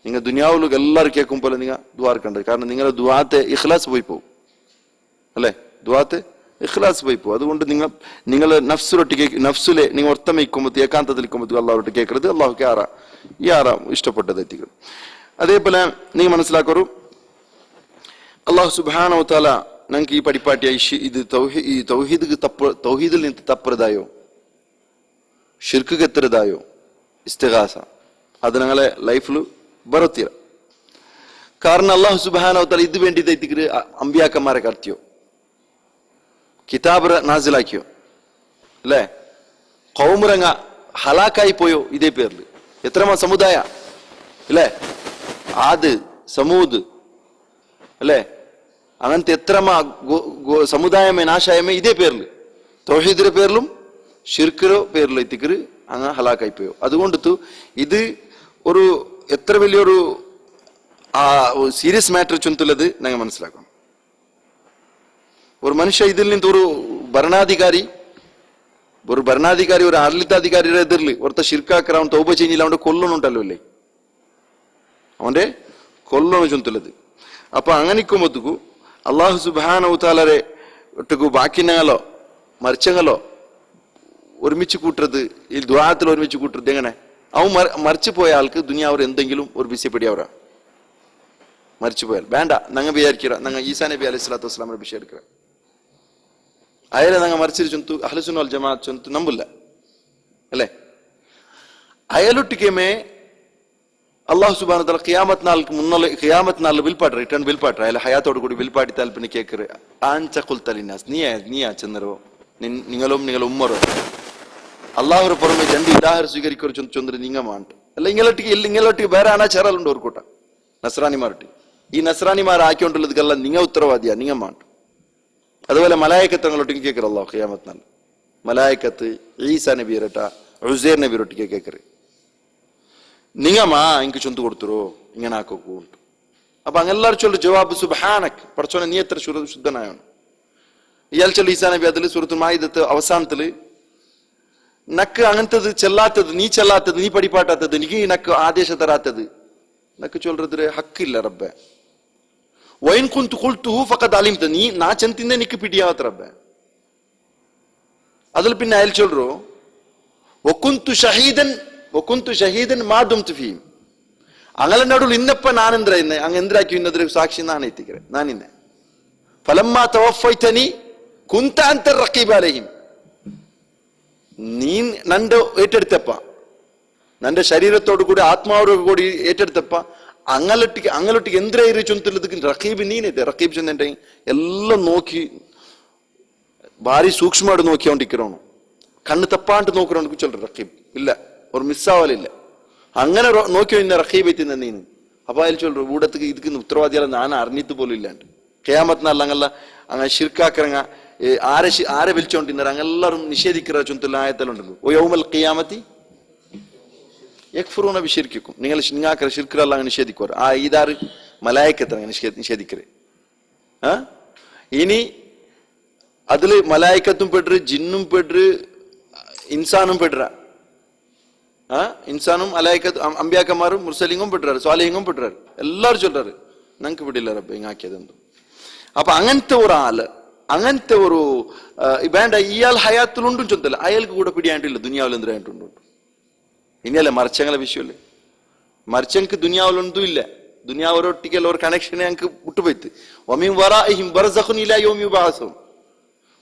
S1: നിങ്ങൾ ദുനിയാവിൽ എല്ലാവരും കേൾക്കുമ്പോൾ നിങ്ങൾ ദ്വാർക്കണ്ട. കാരണം നിങ്ങളുടെ ദ്വാത്തെ ഇഖ്ലാസ് പോയി പോകും അല്ലെ. ദ്വാത്തെ ഇഖ്ലാസ് പോയി പോകും. അതുകൊണ്ട് നിങ്ങളെ നഫ്സിലൊട്ടിക്ക് നഫ്സിലെ നിങ്ങൾ ഒത്തമയ്ക്കുമ്പോൾ ഏകാന്തത്തിൽ നിൽക്കുമ്പോൾ അള്ളാഹുരൊട്ടി കേൾക്കരുത്. അള്ളാഹുക്ക് ആറാ ഇഷ്ടപ്പെട്ടത് എത്തിക്കണം. അതേപോലെ നിങ്ങൾ മനസ്സിലാക്കൊരു അള്ളാഹു സുബ്ഹാനഹു വ തആല ഞങ്ങൾക്ക് ഈ പഠിപ്പാട്ടിയ ഇത് തൗഹീദിൽ നിന്ന് തപ്പുറതായോ ഷിർക്ക് എത്തരുതായോ ഇസ്തിഗാസ അത് ഞങ്ങളെ ലൈഫിൽ ബറത്തിയ. കാരണം അള്ളാഹു സുബ്ഹാനഹു വ തആല ഇത് വേണ്ടി തെറ്റിക്ക് അമ്പിയാക്കന്മാരെ കടത്തിയോ, കിതാബ് നാസിലാക്കിയോ അല്ലേ. കൗമുറങ്ങ ഹലാക്കായി പോയോ ഇതേ പേരിൽ. എത്രമാ സമുദായ അല്ലേ, ആദ് സമൂദ് അല്ലേ, അങ്ങനത്തെ എത്രമാ സമുദായമേ നാശായമേ ഇതേ പേരിൽ തൗഹീദിന്റെ പേരിലും ഷിർക്കിന്റെ പേരിലും എത്തിക്കര് അങ്ങ് ഹലാക്കായി പോയോ. അതുകൊണ്ട് ഇത് ഒരു എത്ര വലിയൊരു സീരിയസ് മാറ്റർ ചൊന്നുള്ളത് ഞങ്ങൾ മനസ്സിലാക്കണം. ഒരു മനുഷ്യ ഇതിൽ നിന്ന് ഒരു ഭരണാധികാരി ഒരു ആഡളിതാധികാരിയുടെ എതിരിൽ ഒരുത്ത ഷിർക്കാക്കറ അവൻ തൗബ ചെയ്യുന്നില്ല അവന്റെ കൊല്ലണുണ്ടല്ലോ അല്ലേ, അവന്റെ കൊല്ലണു ചൊന്നുള്ളത്. അപ്പൊ അങ്ങനെ ഇക്കുമ്പോഴത്തേക്കു അള്ളാഹു സുബ്ഹാനഹു വ തആലയെ ഒട്ടുക്കു ബാക്കിനങ്ങളോ മരിച്ചങ്ങളോ ഒരുമിച്ച് കൂട്ടുന്നത് ഈ ദുആത്തിൽ ഒരുമിച്ച് കൂട്ടുന്നത് എങ്ങനെ? അവൻ മരിച്ചു പോയ ആൾക്ക് ദുനിയാവർ എന്തെങ്കിലും ഒരു വിഷയപ്പെടിയവരാ മരിച്ചു പോയാൽ വേണ്ട ഞങ്ങൾ വിചാരിക്കുക ഞങ്ങൾ ഈസാ നബി അലൈഹി സ്വലാത്തു വസ്സലാമിനെ വിഷയം എടുക്കുക അയാളെ ഞങ്ങൾ മരിച്ചിട്ട് ചൊന്തു അഹ്ലുസുന്ന വൽ ജമാഅത്ത് ചൊന്തു ನಂಬಿಲ್ಲ അല്ലേ. അയാളൊട്ടിക്കേമേ അള്ളാഹു സുബ്ഹാനഹു വ തആല ഖിയാമത്ത് നാൾ റിട്ടേൺ വിൽപ്പാട്ര അയാൾ ഹയാത്തോട് കൂടി വിൽപ്പാട്ടി താല്പര്യം കേൾക്കറ് ആൻച ഖുൽത ലിന്നാസ് നീയാ ചെന്നരോ നിങ്ങളും നിങ്ങൾ ഉമ്മറും അള്ളാഹുവിന് പുറമെ രണ്ട് ഇലാഹർ സ്വീകരിക്കൊരു ചൊന്നിട്ട് നിങ്ങ മാണ്ട് അല്ല ഇങ്ങളൊട്ടിക്ക് വേറെ അനാചാരമുണ്ട് ഒരു കൂട്ടം നസ്രാനിമാർട്ടി ഈ നസ്രാനിമാർ ആക്കിക്കൊണ്ടുള്ളതുക്കെല്ലാം നിങ്ങ ഉത്തരവാദിയാ നിങ്ങ മാണ്ട് അതുപോലെ മലായക്കത്ത് അങ്ങോട്ടേക്ക് കേൾക്കറ അള്ളാഹു ഖിയാമത്ത് നാൾ മലായക്കത്ത് ഈസാ നബി ഇരട്ട ഉസൈർ നബി ഒട്ടിക്ക് കേൾക്കറ് നിങ്ങമാ എനിക്ക് ചൊന്ത് കൊടുത്തുറോ ഇങ്ങനെ ആക്കോണ്ട് അപ്പൊ അങ്ങെല്ലാരും ചൊല്ലു ജവാബ് സുബ്ഹാനക് പടച്ചോനെ നീ എത്ര ശുദ്ധനായാണ് ഇയാൾ ചൊല്ലു ഈസാ നബി അതിൽ സൂറത്തുൽ മാഇദത്ത് അവസാനത്തില് നക്ക് അങ്ങനത്തത് ചെല്ലാത്തത് നീ പഠിപ്പാട്ടാത്തത് എനിക്ക് നക്ക് ആദേശം തരാത്തത് നക്ക് ചൊല്ലത് ഹക്കില്ല റബ്ബെ വൈൻ കുന്തു ഖുൽതുഹു ഫഖദ് അലിംത നീ നാ ചെന്തിന്റെ നിക്ക് പിടിയാവത്ത റബ്ബെ അതിൽ പിന്നെ അയൽ ചൊല്ലറോ വകുന്തു ഷഹീദൻ മാ ദുംതു ഫീഹിം അങ്ങനെ നടുവിൽ ഇന്നപ്പ നാനെന്താ ഇന്നെ അങ്ങ് എന്തിനാക്കി ഇന്നതൊരു സാക്ഷി നാണ് എത്തിക്കറേ ഞാൻ ഇന്നെ ഫലമ്മാ തവഫൈതനി കുന്ത അൻത റഖീബ് അലൈഹിം നീ നന്റെ ഏറ്റെടുത്തപ്പ നന്റെ ശരീരത്തോടു കൂടി ആത്മാവോട് കൂടി ഏറ്റെടുത്തപ്പ അങ്ങലൊട്ടിക്ക് എന്തിനായി ചൊന്തല്ലದಕ್ಕೆ റഖീബ് നീനിದೆ റഖീബ് ചെന്നെ എല്ലാം നോക്കി ഭാരി സൂക്ഷ്മമായിട്ട് നോക്കിക്കൊണ്ടിരിക്കണോ കണ്ണ് തപ്പാണ്ട് നോക്കണോ ചൊല്ല റഖീബ് ഇല്ല ഒരു മിസ്സാവലില്ല അങ്ങനെ നോക്കിയോ ഇന്ന റഖീബ് എത്തിന്ന നീന് അപ്പൊ അതിൽ ചൊല്ലു ഊടത്തേക്ക് ഇതിക്ക് ഉത്തരവാദിയാല ഞാൻ അറിഞ്ഞിട്ട് പോലും ഇല്ലാണ്ട് ഖിയാമത്ത് നാൾ അങ്ങല്ല അങ്ങനെ ഷിർക്കാക്കറങ്ങ ആരെ വിളിച്ചോണ്ടിരുന്ന അങ്ങെല്ലാരും നിഷേധിക്കുന്ന ചൊന്തുള്ള ആയത്തലുണ്ടല്ലോ ഓ യൗമൽ ഖിയാമത്തി യക്ഫുറൂന ബിശിർക്കിക്കും നിങ്ങൾ നിങ്ങാക്കറ ഷിർക്കിലെല്ലാം നിഷേധിക്കുവാറ് ആ ഇതാറ് മലായിക്കത്ത് നിഷേധിക്കറേ ഇനി അതില് മലായിക്കത്തും പെട്ടു ജിന്നും പെട്ടു ഇൻസാനും പെട്ടുറ ഇൻസാനും മലായിക്കത്ത് അമ്പ്യാക്കന്മാരും മുർസലിങ്ങും പെട്ടുறாரு സ്വാലിഹിങ്ങും പെട്ടുறாரு എല്ലാരും ചൊല്ലാറ് ഞങ്ങൾക്ക് പിടിയില്ല റബ്ബെ ഇങ്ങാക്കിയതെന്തോ അപ്പൊ അങ്ങനത്തെ ഒരു ആള് അങ്ങനത്തെ ഒരു വേണ്ട ഇയാൾ ഹയാത്തിലുണ്ടും ചൊന്തല്ല അയാൾക്ക് കൂടെ പിടിയായിട്ടില്ല ദുനിയാവിൽ എന്തിനായിട്ടുണ്ട് ഇനിയല്ലേ മറിച്ചങ്ങളെ വിഷയമല്ലേ മറിച്ചങ്ങൾക്ക് ദുനിയാവിലൊന്നും ഇല്ല ദുനിയാവരൊട്ടിക്കൽ ഒരു കണക്ഷനെ ഞങ്ങൾക്ക് വിട്ടുപോയിട്ട് ഒമീം വറാഇഹിം ബർസഖുൻ ഇലാ യൗമി യുബഅസുൻ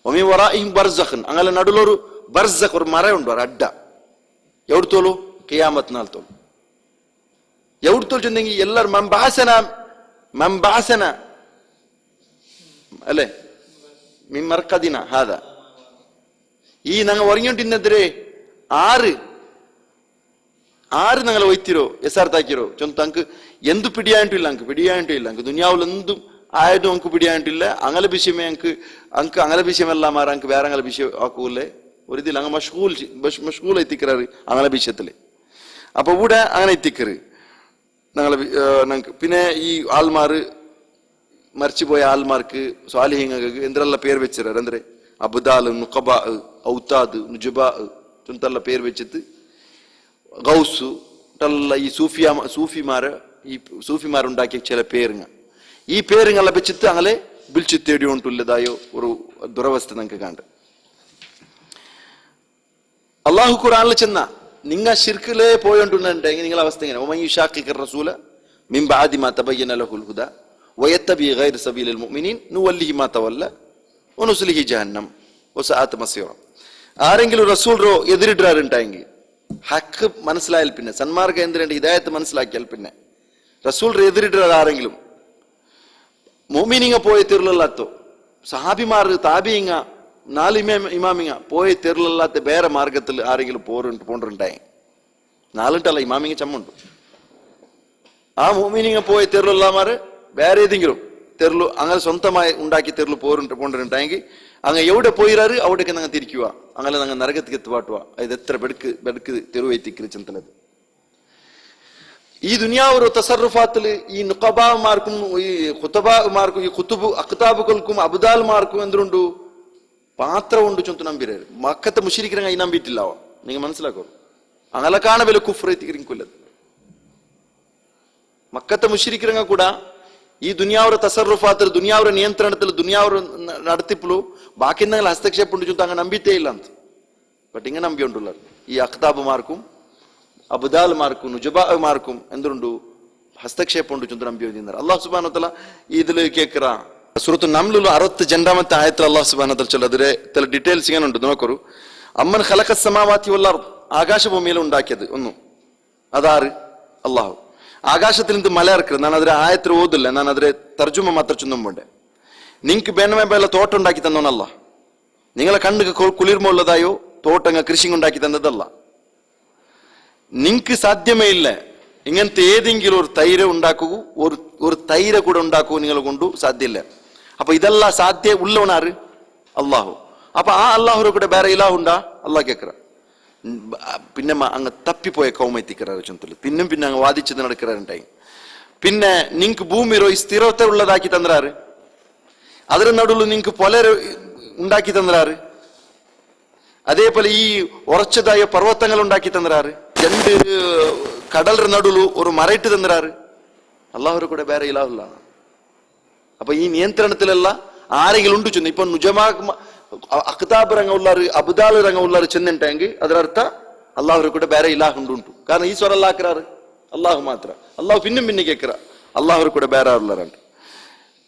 S1: ഒമീം വറാഇഹിം ബർസഖുൻ അങ്ങനെ നടുലൊരു ബർസഖ് ഒരു മറയുണ്ട് ഒരു അഡ്ഡ എവിടുത്തോളൂ ഖിയാമത്ത് നാൾ തോളൂ എവിടുത്തോളൂ ചെന്നെങ്കിൽ എല്ലാവരും മംബാസന അല്ലേ മിമ്മർക്കദിന ഹാദ ഈ ഞങ്ങൾ ഉറങ്ങിക്കൊണ്ടിരുന്നെതിരെ ആറ് ഞങ്ങൾ ഒയ്ത്തിരോ എസാർത്താക്കിരോ ചൊന്തക്ക് എന്ത് പിടിയായിട്ടില്ല അങ്ങ് ദുനിയാവിൽ എന്തും ആയതും അങ്ങ് പിടിയായിട്ടില്ല അങ്ങനെ വിഷയമേ അങ്ങ് അങ്ങനെ വിഷയമെല്ലാം മാറാ അങ്ങ് വേറെ അങ്ങനെ വിഷയം ആക്കൂല്ലേ ഒരു ഇതിൽ അങ്ങ് മഷ്ഗൂൾ എത്തിക്കറാറ് അങ്ങനെ വിഷയത്തില് അപ്പൊ ഇവിടെ അങ്ങനെ എത്തിക്കറ് ഞങ്ങൾക്ക് പിന്നെ ഈ ആൾമാർ മരിച്ചുപോയ ആൾമാർക്ക് സ്വാലിഹിങ്ങൾക്ക് എന്തെല്ലാം പേര് വെച്ചിരാറ് എന്തെ അബ്ദാൽ നുഖബ ഔതാദ് നുജുബ ചൊന്തല്ല പേര് വെച്ചിട്ട് ഗൗസു ഈ സൂഫിമാരുണ്ടാക്കിയ ചില പേരുങ്ങ ഈ പേരുങ്ങളെ വെച്ചിട്ട് അങ്ങനെ വിളിച്ചു തേടിക്കൊണ്ടുള്ളതായോ ഒരു ദുരവസ്ഥ നമുക്ക് കണ്ട് അള്ളാഹു ഖുർആനിൽ ചെന്ന നിങ്ങ ഷിർക്കിലേ പോയോണ്ടുണ്ടെങ്കിൽ നിങ്ങളെ അവസ്ഥ ഇങ്ങനെ ഒമൻ യുശാഖിഖിർ റസൂല മിൻ ബഅദി മാ തബയ്യന ലഹുൽ ഹുദാ വയത്തബി ഗൈറ സബീലിൽ മുഅ്മിനീൻ നുവല്ലിഹി മാ തവല്ല വനുസ്ലിഹി ജഹന്നം വസഅത് മസീറ ആരെങ്കിലും റസൂൽ എതിരിടാറുണ്ടായെങ്കിൽ ഹക്ക് മനസ്സിലായാൽ പിന്നെ സന്മാർഗ എന്തിനുണ്ട് ഹിദായത്ത് മനസ്സിലാക്കിയാൽ പിന്നെ റസൂൽ എതിരിടുന്നത് ആരെങ്കിലും മോമിനിങ്ങ പോയ തെരുളല്ലാത്തോ സഹാബിമാർ താബിയിങ്ങ നാല് ഇമാമിങ്ങ പോയ തെരുളല്ലാത്ത വേറെ മാർഗത്തിൽ ആരെങ്കിലും പോണ്ടുണ്ടായി നാലിട്ടല്ല ഇമാമിങ്ങ ചമ്മുണ്ട് ആ മോമിനിങ്ങ പോയ തെരുളല്ലാമാര് വേറെ ഏതെങ്കിലും തെരുളു അങ്ങനെ സ്വന്തമായി ഉണ്ടാക്കി തെരുളു പോണ്ടുണ്ടായെങ്കിൽ അങ്ങ് എവിടെ പോയിരാറ് അവിടേക്ക് ഞങ്ങൾ തിരിക്കുക അങ്ങനെ ഞങ്ങൾ നരകത്തിക്ക് എത്തുപാട്ടുക ഇത് എത്ര ബെടുക്ക് തെരുവെത്തിക്കല് ചിന്തലത് ഈ ദുനിയാവൊരു തസറുഫാത്തില് ഈ നുഖബാമാർക്കും ഈ ഖുതബാമാർക്കും ഈ അഖ്താബുകൾക്കും അബ്ദാൽമാർക്കും എന്തുണ്ട് പാത്രം ഉണ്ട് ചൊന്തു നമ്പിരാറ് മക്കത്തെ മുശരിക്കിറങ്ങ ഈ നമ്പിയിട്ടില്ലാവോ നിങ്ങൾ മനസ്സിലാക്കോ അങ്ങനെ കാണ വില കുഫ്രത്തിരിക്കൊല്ലത് മക്കത്തെ മുശരിക്കിറങ്ങ കൂടാ ഈ ദുനിയാവರ തസറുഫാത്തിൽ ദുനിയാവರ ನಿಯಂತ್ರಣത്തിൽ ദുനിയാവರ നടത്തിപ്പുള്ളൂ ബാക്കി എന്തെങ്കിലും ഹസ്തക്ഷേപം ഉണ്ട് ചൊന്തു അങ്ങനെ നമ്പിത്തേ ഇല്ല ಅಂತ ബട്ട് ഇങ്ങനെ നമ്പിയുണ്ടുള്ള ഈ അഖ്താബുമാർക്കും അബ്ദാൽമാർക്കും നുജബാമാർക്കും എന്തുണ്ട് ഹസ്തക്ഷേപം ഉണ്ട് ചൊന്തു നമ്പി വന്നിരുന്നത് അള്ളാഹു സുബ്ഹാനഹു വ തആല ഇതില് കേൾക്കറ സൂറത്തു നംലിൽ 62ാമത്തെ ആയത്തിൽ അള്ളാഹു സുബ്ഹാനഹു വ തആല ചൊല്ലതിരെ ചില ഡീറ്റെയിൽസ് ഇങ്ങനെ ഉണ്ട് നോക്കൂ അമ്മൻ ഖലഖസ് സമാവാതി വൽ അർദ് ആകാശഭൂമിയിൽ ഉണ്ടാക്കിയത് ഒന്നും അതാറ് അള്ളാഹു ആകാശത്തിൽ നിന്ന് മല ഇറക്കരുത് ഞാൻ അതിലെ ആയത്തിൽ ഓതില്ല ഞാൻ അതിലെ തർജുമ മാത്രം ചൊന്നുമ്പോണ്ട് നിങ്ങക്ക് ബേനമേബല തോട്ടം ഉണ്ടാക്കി തന്നോനല്ല നിങ്ങളെ കണ്ണിക്ക് കുളിർമുള്ളതായോ തോട്ടങ്ങൾ കൃഷി ഉണ്ടാക്കി തന്നതല്ല. നിങ്ങൾക്ക് സാധ്യമേ ഇല്ല ഇങ്ങനത്തെ ഏതെങ്കിലും ഒരു തൈര് ഉണ്ടാക്കൂ, ഒരു തൈര കൂടെ ഉണ്ടാക്കൂ നിങ്ങളെ കൊണ്ടു സാധ്യമില്ല. അപ്പൊ ഇതെല്ലാം സാധ്യ ഉള്ളവനാറ് അള്ളാഹു. അപ്പൊ ആ അള്ളാഹുരെ കൂടെ ಬೇರೆ ഇലാഹ് ഉണ്ടാ അള്ളാഹ് കേക്കറ. പിന്നെ അങ്ങ് തപ്പിപ്പോയ കൗമെത്തിക്കറാറ് ചൊന്തല് പിന്നെ അങ്ങ് വാദിച്ചത് നടക്കാറുണ്ടായി. പിന്നെ നിങ്ങക്ക് ഭൂമിരോ ഈ സ്ഥിരത്തെ ഉള്ളതാക്കി തന്നറാറ്, അതിರ നടുവിൽ നിങ്ങൾക്ക് പൊല ഉണ്ടാക്കി തന്നറാറ്. അതേപോലെ ഈ ഉറച്ചതായ പർവ്വതങ്ങൾ ഉണ്ടാക്കി തന്നറാറ്. രണ്ട് കടലിന്റെ നടുവിൽ ഒരു മറയിട്ട് തന്നറാറ്. അള്ളാഹുരെ കൂടെ ಬೇರೆ ഇലാഹുല്ല. അപ്പൊ ഈ നിയന്ത്രണത്തിലല്ല ആരെങ്കിലും ഉണ്ട് ചെന്ന് ഇപ്പൊ നുജമാ അഖ്താബ് ರಂಗ ಉಳ್ಳಾರು ಅಬ್ದಾಲ್ ರಂಗ ಉಳ್ಳಾರು ಚೆನ್ನುಂಟೆಂಗಿ ಅದರ ಅರ್ಥ ಅಲ್ಲಾಹ್ರ ಕೂಡ ಬೇರೆ ಇಲಾಹ್ ಉಂಟು. ಕಾರಣ ಈ ಸ್ವರ ಹಾಕ್ರಾರು ಅಲ್ಲಾಹ್ ಮಾತ್ರ. ಅಲ್ಲಾಹ್ ಪಿನ್ನೆ ಕೇಕ್ರ ಅಲ್ಲಾಹ್ರ ಕೂಡ ಬೇರೆ ಉಳ್ಳಾರಂಟು.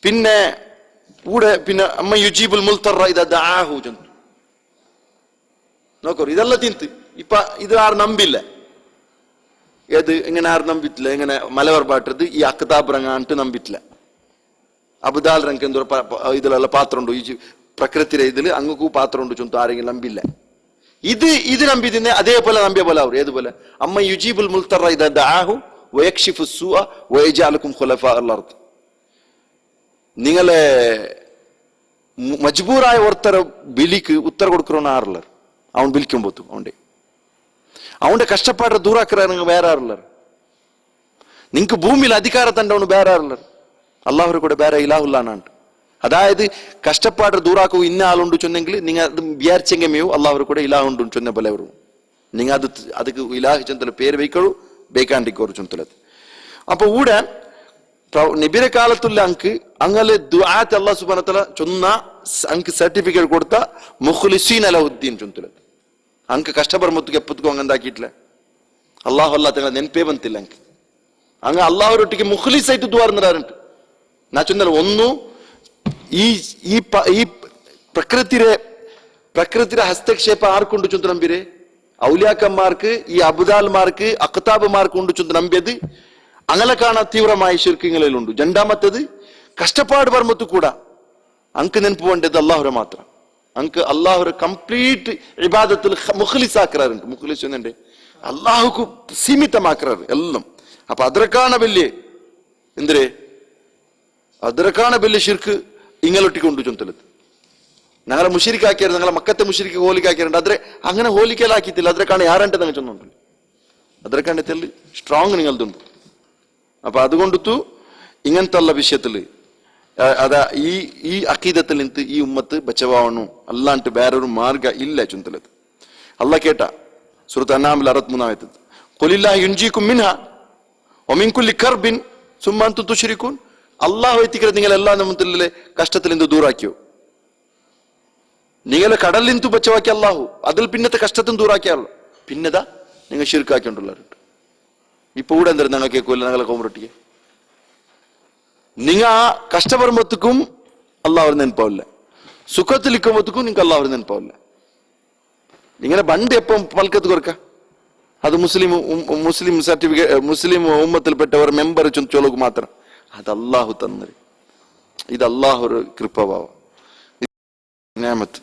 S1: പിന്നെ കൂടെ പിന്നെ അമ്മ യുജീബുൽ മുൽത്തറ ഇതാ ദആഹു ജന്തു നോക്കൂ. ഇതെല്ലാം തിന്ത് ഇപ്പൊ ഇത് ആരും നമ്പില്ല. ഏത് ഇങ്ങനെ ആരും നമ്പിട്ടില്ല. ഇങ്ങനെ മലബാർ പാട്ടത് ഈ അഖ്താബ് ರಂಗ ಅಂಟು ನಂಬಿಟ್ಲ. ಅಬ್ದಾಲ್ ರಂಗ ಎಂದೋ ಇದೆಲ್ಲ ಪಾತ್ರ ಉಂಟು. ಈ ಪ್ರಕೃತಿಯ ഇതിൽ അങ്ങക്കೂ ಪಾತ್ರ ಉಂಟು ಚೊಂತು ആരെങ്കിലും ನಂಬಿಲ್ಲ. ഇത് ನಂಬಿದಿന്നെ അതേപോലെ നമ്പിയ പോലെ അവർ ഏതുപോലെ അമ്മ യുജീബുൽ മുൽത്തറ ഇദാ ദആഹു വയക്ഷിഫു സുഅ വയജഅലുകും ഖുലഫാ അൽ-അർദ്. നിങ്ങളെ മജ്ബൂറായ ഒരുത്തര ബിലിക്ക് ഉത്തര കൊടുക്കറോന്ന് ആറുള്ളർ. അവൻ ബിലിക്കുമ്പോത്തു അവന്റെ കഷ്ടപ്പാട് ദൂരാക്കറാണെങ്കിൽ വേറെ ആറുള്ളർ. നിങ്ങക്ക് ഭൂമിയിൽ അധികാര തണ്ടവന് വേറെ ആറുള്ളർ. അള്ളാഹുരെ കൂടെ ಬೇರೆ ഇലാഹുല്ലാനാണ്. അതായത് കഷ്ടപ്പാട് ദൂറാക്കൂ ഇന്ന ആളുണ്ട് ചൊന്നെങ്കിൽ നിങ്ങൾ അത് വിചാരിച്ചെങ്കമേയോ അള്ളാഹുരെ കൂടെ ഇലാഹ് ഉണ്ട് ചൊന്ന പോലെ വരും. നിങ്ങൾ ಅದಕ್ಕೆ ഇലാഹ് ചൊന്തല പേര് വയ്ക്കോളൂ ബേക്കാണ്ടിക്കോರು ചൊന്തലത്. അപ്പൊ ഊടെ നബിയുടെ കാലത്തുള്ള അങ്ക് അങ്ങനെ ദുആത്ത് അല്ലാഹു സുബ്ഹാനഹു വ തആല ചൊന്ന അങ്ക് സർട്ടിഫിക്കറ്റ് കൊടുത്ത മുഖ്ലിസീൻ അലഹുദ്ദീൻ ചൊന്തലത്. അങ്ക് കഷ്ടപർമത്തുക്ക് എപ്പത്തുക്കും അങ്ങന്താക്കിയിട്ടില്ല. അള്ളാഹു അല്ലാ തങ്ങളെ ನೆನಪೇ ಬಂತಿಲ್ಲ ಅಂಕ. ಹಂಗ ಅಲ್ಲಾಹರೊಟ್ಟಿಗೆ ಮುಖ್ಲಿಸ್ ಆಯ್ತು ದುವಾರ್ನರಾರಂಟು. ನಾ ಚೊಂದಲ್ಲ ಒಂದು ಈ പ്രകൃതിയുടെ ഹസ്തക്ഷേപ ആർക്കുണ്ട് ചൊന്ത് നമ്പിരെ? ഔലിയാക്കന്മാർക്ക്, ഈ അബുദാൽമാർക്ക്, അഖ്താബുമാർക്ക് ഉണ്ട് ചൊന്ത് നമ്പിയത് അങ്ങനെ കാണാൻ തീവ്രമായ ശിർക്കിങ്ങളിലുണ്ട്. രണ്ടാമത്തത് കഷ്ടപ്പാട് പർമ്മത്തു കൂടാ അങ്ക് നെനപ്പ് വേണ്ടത് അള്ളാഹുരെ മാത്രം. അങ്ക് അള്ളാഹുരെ കംപ്ലീറ്റ് ഇബാദത്തിൽ മുഖ്ലിസ് ആക്കറാറുണ്ട്. മുഖ്ലിസ് എന്നുണ്ട് അള്ളാഹുക്ക് സീമിതമാക്കറാറ് എല്ലാം. അപ്പൊ അതിരക്കാണ വലിയ എന്തിരെ അതിരക്കാണ വലിയ ശിർക്ക് ഇങ്ങലൊട്ടിക്കൊണ്ട് ചൊന്തലത്. ഞങ്ങളെ മുഷിരിക്കാക്കിയായിരുന്നു, ഞങ്ങളെ മക്കത്തെ മുഷിരിക്ക് ഹോലിക്കാക്കിയാറുണ്ട്. അದ್ರೆ അങ്ങനെ ഹോലിക്കലാക്കിത്തില്ല. അതിരക്കാണ് ಯಾರಂటే ನಂಗೆ ಚೊಂದುಂಟು അതിരക്കാണ്ട് തെല്ല് സ്ട്രോങ് നിങ്ങളതുണ്ട്. അപ്പൊ അതുകൊണ്ടു ഇങ്ങനത്തെ വിഷയത്തില് അതാ ഈ അഖീദത്തിൽ നിന്ന് ഈ ഉമ്മത്ത് ബച്ചവാവണു അല്ലാണ്ട് വേറൊരു മാർഗ ഇല്ല ചൊന്തലത്. അല്ല കേട്ട സൂറത്ത് അൻആമിൽ 63 ഖുലില്ലാഹു യുൻജീകും മിൻഹാ വമിൻ കുല്ലി കർബിൻ സുമ്മ അൻതും തുശ്രികൂൻ. അല്ലാഹു എത്തിക്കരുത് നിങ്ങൾ എല്ലാ നമ്മത്തിലെ കഷ്ടത്തിൽ നിന്ന് ദൂരാക്കിയോ. നിങ്ങളെ കടലിൽ നിന്ന് ബച്ചവാക്കി അല്ലാഹു അതിൽ പിന്നത്തെ കഷ്ടത്തും ദൂരാക്കിയാണല്ലോ. പിന്നെതാ നിങ്ങൾ ശിർക്കാക്കിക്കൊണ്ടുള്ളവരുണ്ട്. ഇപ്പൊ ഇവിടെ എന്തായാലും ഞങ്ങൾ കേൾക്കൂല. ഞങ്ങളെ കോമറൊട്ടിക്ക് നിങ്ങ ആ കഷ്ടപർമ്മത്തുക്കും അല്ലാഹു നെനപ്പാവില്ല, സുഖത്തിലിക്കുമ്പോഴത്തേക്കും നിങ്ങൾക്ക് അല്ലാഹു നെനപ്പാവില്ല. നിങ്ങളെ ബണ്ട് എപ്പം പൽക്കത്ത് കൊടുക്ക അത് മുസ്ലിം സർട്ടിഫിക്കറ്റ് മുസ്ലിം ഉമ്മത്തിൽപ്പെട്ടവർ മെമ്പർ ചൊല്ലുക മാത്രം. അത് അല്ലാഹു തന്നത്. ഇത് അല്ലാഹു ഒരു കൃപഭാവം, നിയമത്ത്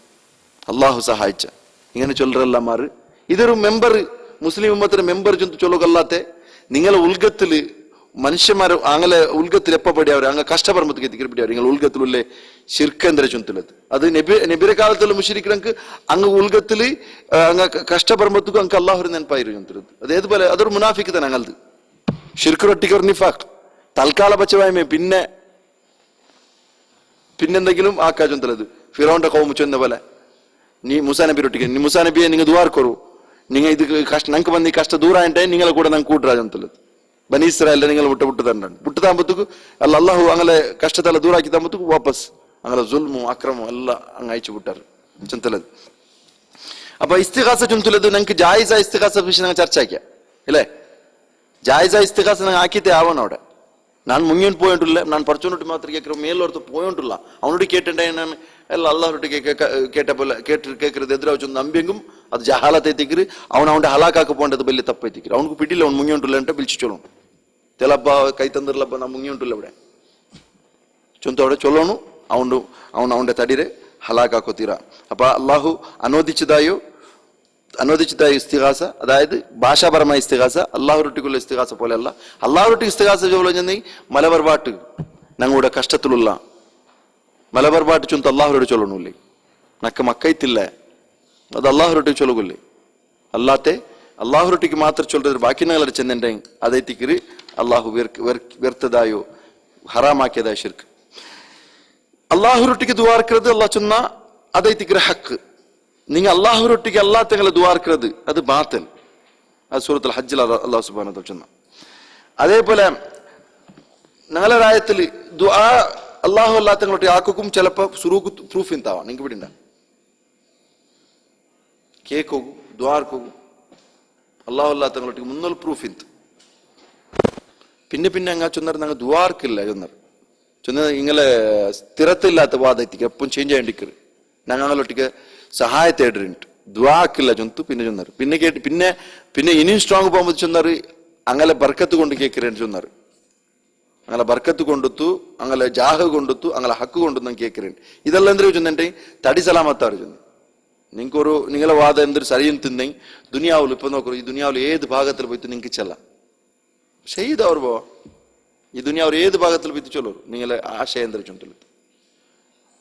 S1: അല്ലാഹു സഹായിച്ച ഇങ്ങനെ ചൊല്ലറല്ലമാർ. ഇതൊരു മെമ്പർ മുസ്ലിം ഉമ്മത്തിന് മെമ്പർ ചൊല്ലുകല്ലാത്തെ നിങ്ങളെ ഉൽഗത്തില് മനുഷ്യന്മാർ അങ്ങനെ ഉൽഗത്തിൽ എപ്പടിയവർ അങ്ങ് കഷ്ടപർമ്മത്തിൽ എത്തിക്കപ്പെടിയവർ നിങ്ങൾ ഉൽഗത്തിലുള്ളേ ശിർക്കെന്തര ചൊന്തലത്. അത് നബിയുടെ കാലത്തുള്ള മുശ്രിക്കൾക്ക് അങ്ങ് ഉൽഗത്തില് അങ്ങ് കഷ്ടപർമ്മത്തുക്കും അങ്ങ് അല്ലാഹു നെനപ്പായിരുന്നു ചൊന്തലത്. അത് ഏതുപോലെ അതൊരു മുനാഫിക്ക് തന്നെ അങ്ങനത് ഷിർക്കുറൊട്ടിക്കർ നിഫാഖ് തൽക്കാല പച്ചവായ്മ പിന്നെന്തെങ്കിലും ആക്കാ ചൊന്തലത്. ഫിറോന്റെ കൗമ ചൊന്ന പോലെ നീ മുസാ നബി റൊട്ടിക്ക് നീ മുസാ നബിയെ നിങ്ങൾ ദുആർക്കൊരു നിങ്ങൾ ഇത് കഷ്ട ഞങ്ങൾക്ക് വന്ന് ഈ കഷ്ട ദൂരായിട്ടേ നിങ്ങളെ കൂടെ ഞങ്ങൾ കൂട്ടുരാ ചൊന്തലത്. ബനി ഇസ്രായേലിനെ നിങ്ങൾ വിട്ട് തരണം വിട്ടു താമ്പത്തുക്ക് അല്ലാഹു അങ്ങനെ കഷ്ടത്തല ദൂരാക്കി താമ്പത്തുക്ക് വാപ്പസ് അങ്ങനെ സുൽമും അക്രമവും എല്ലാം അങ്ങ് അയച്ചു വിട്ടാറ് ചൊന്തലത്. അപ്പൊ ഇസ്തിഗാസ ചൊന്തലത് ഞങ്ങൾക്ക് ജായിസ ഇസ്തിഗാസ വിഷയം ഞങ്ങൾ ചർച്ച ആക്കിയ അല്ലേ? ജായിസ ഇസ്തിഗാസ ഞങ്ങൾ ആക്കിയതേ ആവണം. അവിടെ ನಾನು ಮುಂಗೇನು ಪೋಯಿಂಟಿಲ್ಲ, ನಾನು ಪರ್ಚೋನೊಟ್ಟಿ ಮಾತ್ರ ಕೇಕ್ರ ಮೇಲೊರ್ತು ಪೋಯಿಂಟಿಲ್ಲ ಅವನೊಟ್ಟಿ ಕೇಟಂಡೆ ನಾನು ಎಲ್ಲ ಅಲ್ಲಾಹೊಟ್ಟಿಗೆ ಕೇಟಪಲ್ಲ ಕೇಕ್கிறது ಎದುರು ಅವಚೊಂದು ನಂಬಿಯಂಗೂ ಅದು ಜಹಾಲತ್ ಐತಿಕ್ರಿ ಅವನ ಹಲಾಕಾಕ ಪೋಂಡದು ಬೆಲ್ಲಿ ತಪ್ಪೈತಿಕ್ರಿ ಅವನಿಗೂ ಪಿಡಿಲ್ಲ ಅವ್ನು ಮುಂಗೇಂಟಿಲ್ಲ ಅಂತ ಬಿಲ್ಚಿ ಚೊಲೋನು ತೆಲಬ್ಬ ಕೈ ತಂದಿರ್ಲಬ್ಬ ನಾ ಮುಂಗೇಂಟಿಲ್ಲ ഇവിടെ ಚೊಂತ അവിടെ ಚೊಲೋನು ಅವನು ತಡಿರೆ ಹಲಾಕಾಕೋತೀರ അപ്പൊ അള്ളാഹു അനുവദിച്ചതായ ഇസ്തിഗാസ, അതായത് ഭാഷാപരമായ ഇസ്തിഗാസ അള്ളാഹുരൊട്ടിക്കുള്ള ഇസ്തിഗാസ പോലെയല്ല. അള്ളാഹുരൊട്ടി ഇസ്തിഗാസ ചോദിച്ചെന്ന് മലബർപാട്ട് ഞങ്ങളുടെ കഷ്ടത്തിലുള്ള മലബർപാട്ട് ചൊന്ത് അള്ളാഹുരോട് ചൊല്ലണല്ലേ, നക്ക് മക്കൈത്തില്ല, അത് അള്ളാഹുരൊട്ടി ചൊല്ലുകൊല്ലേ. അല്ലാത്തെ അള്ളാഹുരൊട്ടിക്ക് മാത്രം ചൊല്ലുന്നത് ബാക്കി ഞങ്ങളെ ചെന്നെ അതൈത്തിക്കര് അള്ളാഹു വ്യർത്ഥതായോ ഹറാമാക്കിയതായ ശിർക്ക്. അള്ളാഹുരൊട്ടിക്ക് ദുആർക്കുന്നത് അള്ളാഹ് ചൊന്ന അതൈത്തിക്കര് ഹക്ക്. நீங்க அல்லாஹ்வுரொட்டிக்கு அல்லாஹ்தங்களை துஆ இருக்கிறது அது பாத்தில். அது சூரத்துல் ஹஜ்ஜில் அல்லாஹ் சுப்ஹானஹு வ தஆலா சொன்னான். அதே போல നാലായത്തിൽ ദുആ അല്ലാഹു അല്ലാഹ്തങ്ങളുടെ ആക്കും ചിലപ്പോൾ സുറൂഖ് പ്രൂഫ് ಇಂತಾವ നിങ്ങൾക്ക് ಬಿಡಿಂದ കേക്ക് ಹೋಗು ദ്വാർക്ക് ಹೋಗು അല്ലാഹു അല്ലാഹ്തങ്ങളുടെ മുന്നൽ പ്രൂഫ് ಇಂತ പിന്നെ അങ്ങ ചൊന്നർ ഞങ്ങൾ ദ്വാർക്കില്ല ചൊന്ന ഇങ്ങളെ സ്ഥിരത്തില്ലാത്ത വാദത്തിക്ക് എപ്പം ചേഞ്ച് ചെയ്യേണ്ടിക്കറ് ഞങ്ങളൊട്ടിക്ക് സഹായ തേടിണ്ട് ദ്വാക്കില്ല ചൊന്തു പിന്നെ ചൊന്നാറ് പിന്നെ കേട്ട് പിന്നെ ഇനിയും സ്ട്രോങ് പോകുമ്പോൾ ചൊന്നാറ് അങ്ങനെ ബർക്കത്ത് കൊണ്ട് കേൾക്കറേന്ന് ചൊന്നാറ് അങ്ങനെ ബർക്കത്ത് കൊണ്ടുത്തു അങ്ങനെ ജാഹ് കൊണ്ടുത്തു അങ്ങനെ ഹക്ക് കൊണ്ടു ഞാൻ കേൾക്കറേൻ ഇതെല്ലാം എന്തൊരു ചൊന്നെ തടി സലാമത്താറ് ചൊന്നു നിങ്ങൾക്കൊരു നിങ്ങളെ വാദം എന്തൊരു സരിയും തിന്നെ ദുനിയാവിൽ ഇപ്പൊ നോക്കൂ ഈ ദുനിയാവിൽ ഏത് ഭാഗത്തിൽ പോയിട്ട് നിങ്ങൾക്ക് ചെല്ലാം ഷഹീദ് അവർ പോവാ ഈ ദുനിയാവിൽ ഏത് ഭാഗത്തിൽ പോയിട്ട് ചൊല്ലൂ നിങ്ങളെ ആശയം എന്തൊരു ചൊല്ലു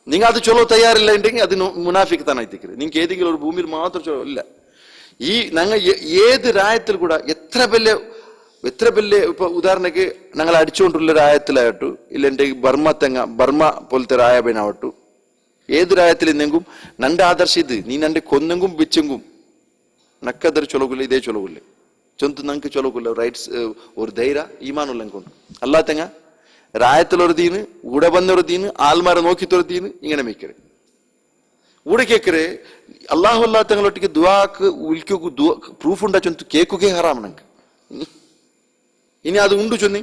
S1: നിങ്ങൾ അത് ചൊല്ലോ തയ്യാറില്ല ഉണ്ടെങ്കിൽ അത് മുനാഫിക്ക് തന്നെ എത്തിക്കരുത് നിങ്ങൾക്ക് ഏതെങ്കിലും ഒരു ഭൂമിയിൽ മാത്രം ചൊല്ലോ ഇല്ല ഈ ഞങ്ങൾ ഏത് രായത്തിൽ കൂടെ എത്ര വലിയ ഇപ്പൊ ഉദാഹരണക്ക് ഞങ്ങൾ അടിച്ചുകൊണ്ടുള്ള രായത്തിലായിട്ടു ഇല്ലെന്റെ ബർമ്മ പോലത്തെ രായബനാവട്ടു ഏത് രായത്തിൽ ഇന്നെങ്കും നന്റെ ആദർശം ഇത് നീ നന്റെ കൊന്നെങ്കും ബിച്ചെങ്കും നക്കതൊരു ചൊലകില്ല ഇതേ ചൊലകില്ല ചൊന്തു ഞങ്ങൾക്ക് ചൊലകില്ല റൈറ്റ്സ് ഒരു ധൈര്യ ഈമാനുള്ള കൊണ്ട് അല്ലാത്തങ്ങ രായത്തിലൊരു തീന് ഊടെ വന്നൊരു തീന് ആൽമാരെ നോക്കിത്തൊരു തീന് ഇങ്ങനെ മെയ്ക്കറ് ഊടെ കേക്കറ് അള്ളാഹു അല്ലാത്തങ്ങളൊട്ടിക്ക് ദുആക്ക് ഉൽക്കു പ്രൂഫ് ഉണ്ടാ ചൊന്തു കേക്കുകയെ ഹറാം ഞങ്ങൾക്ക് ഇനി അത് ഉണ്ട് ചൊന്നി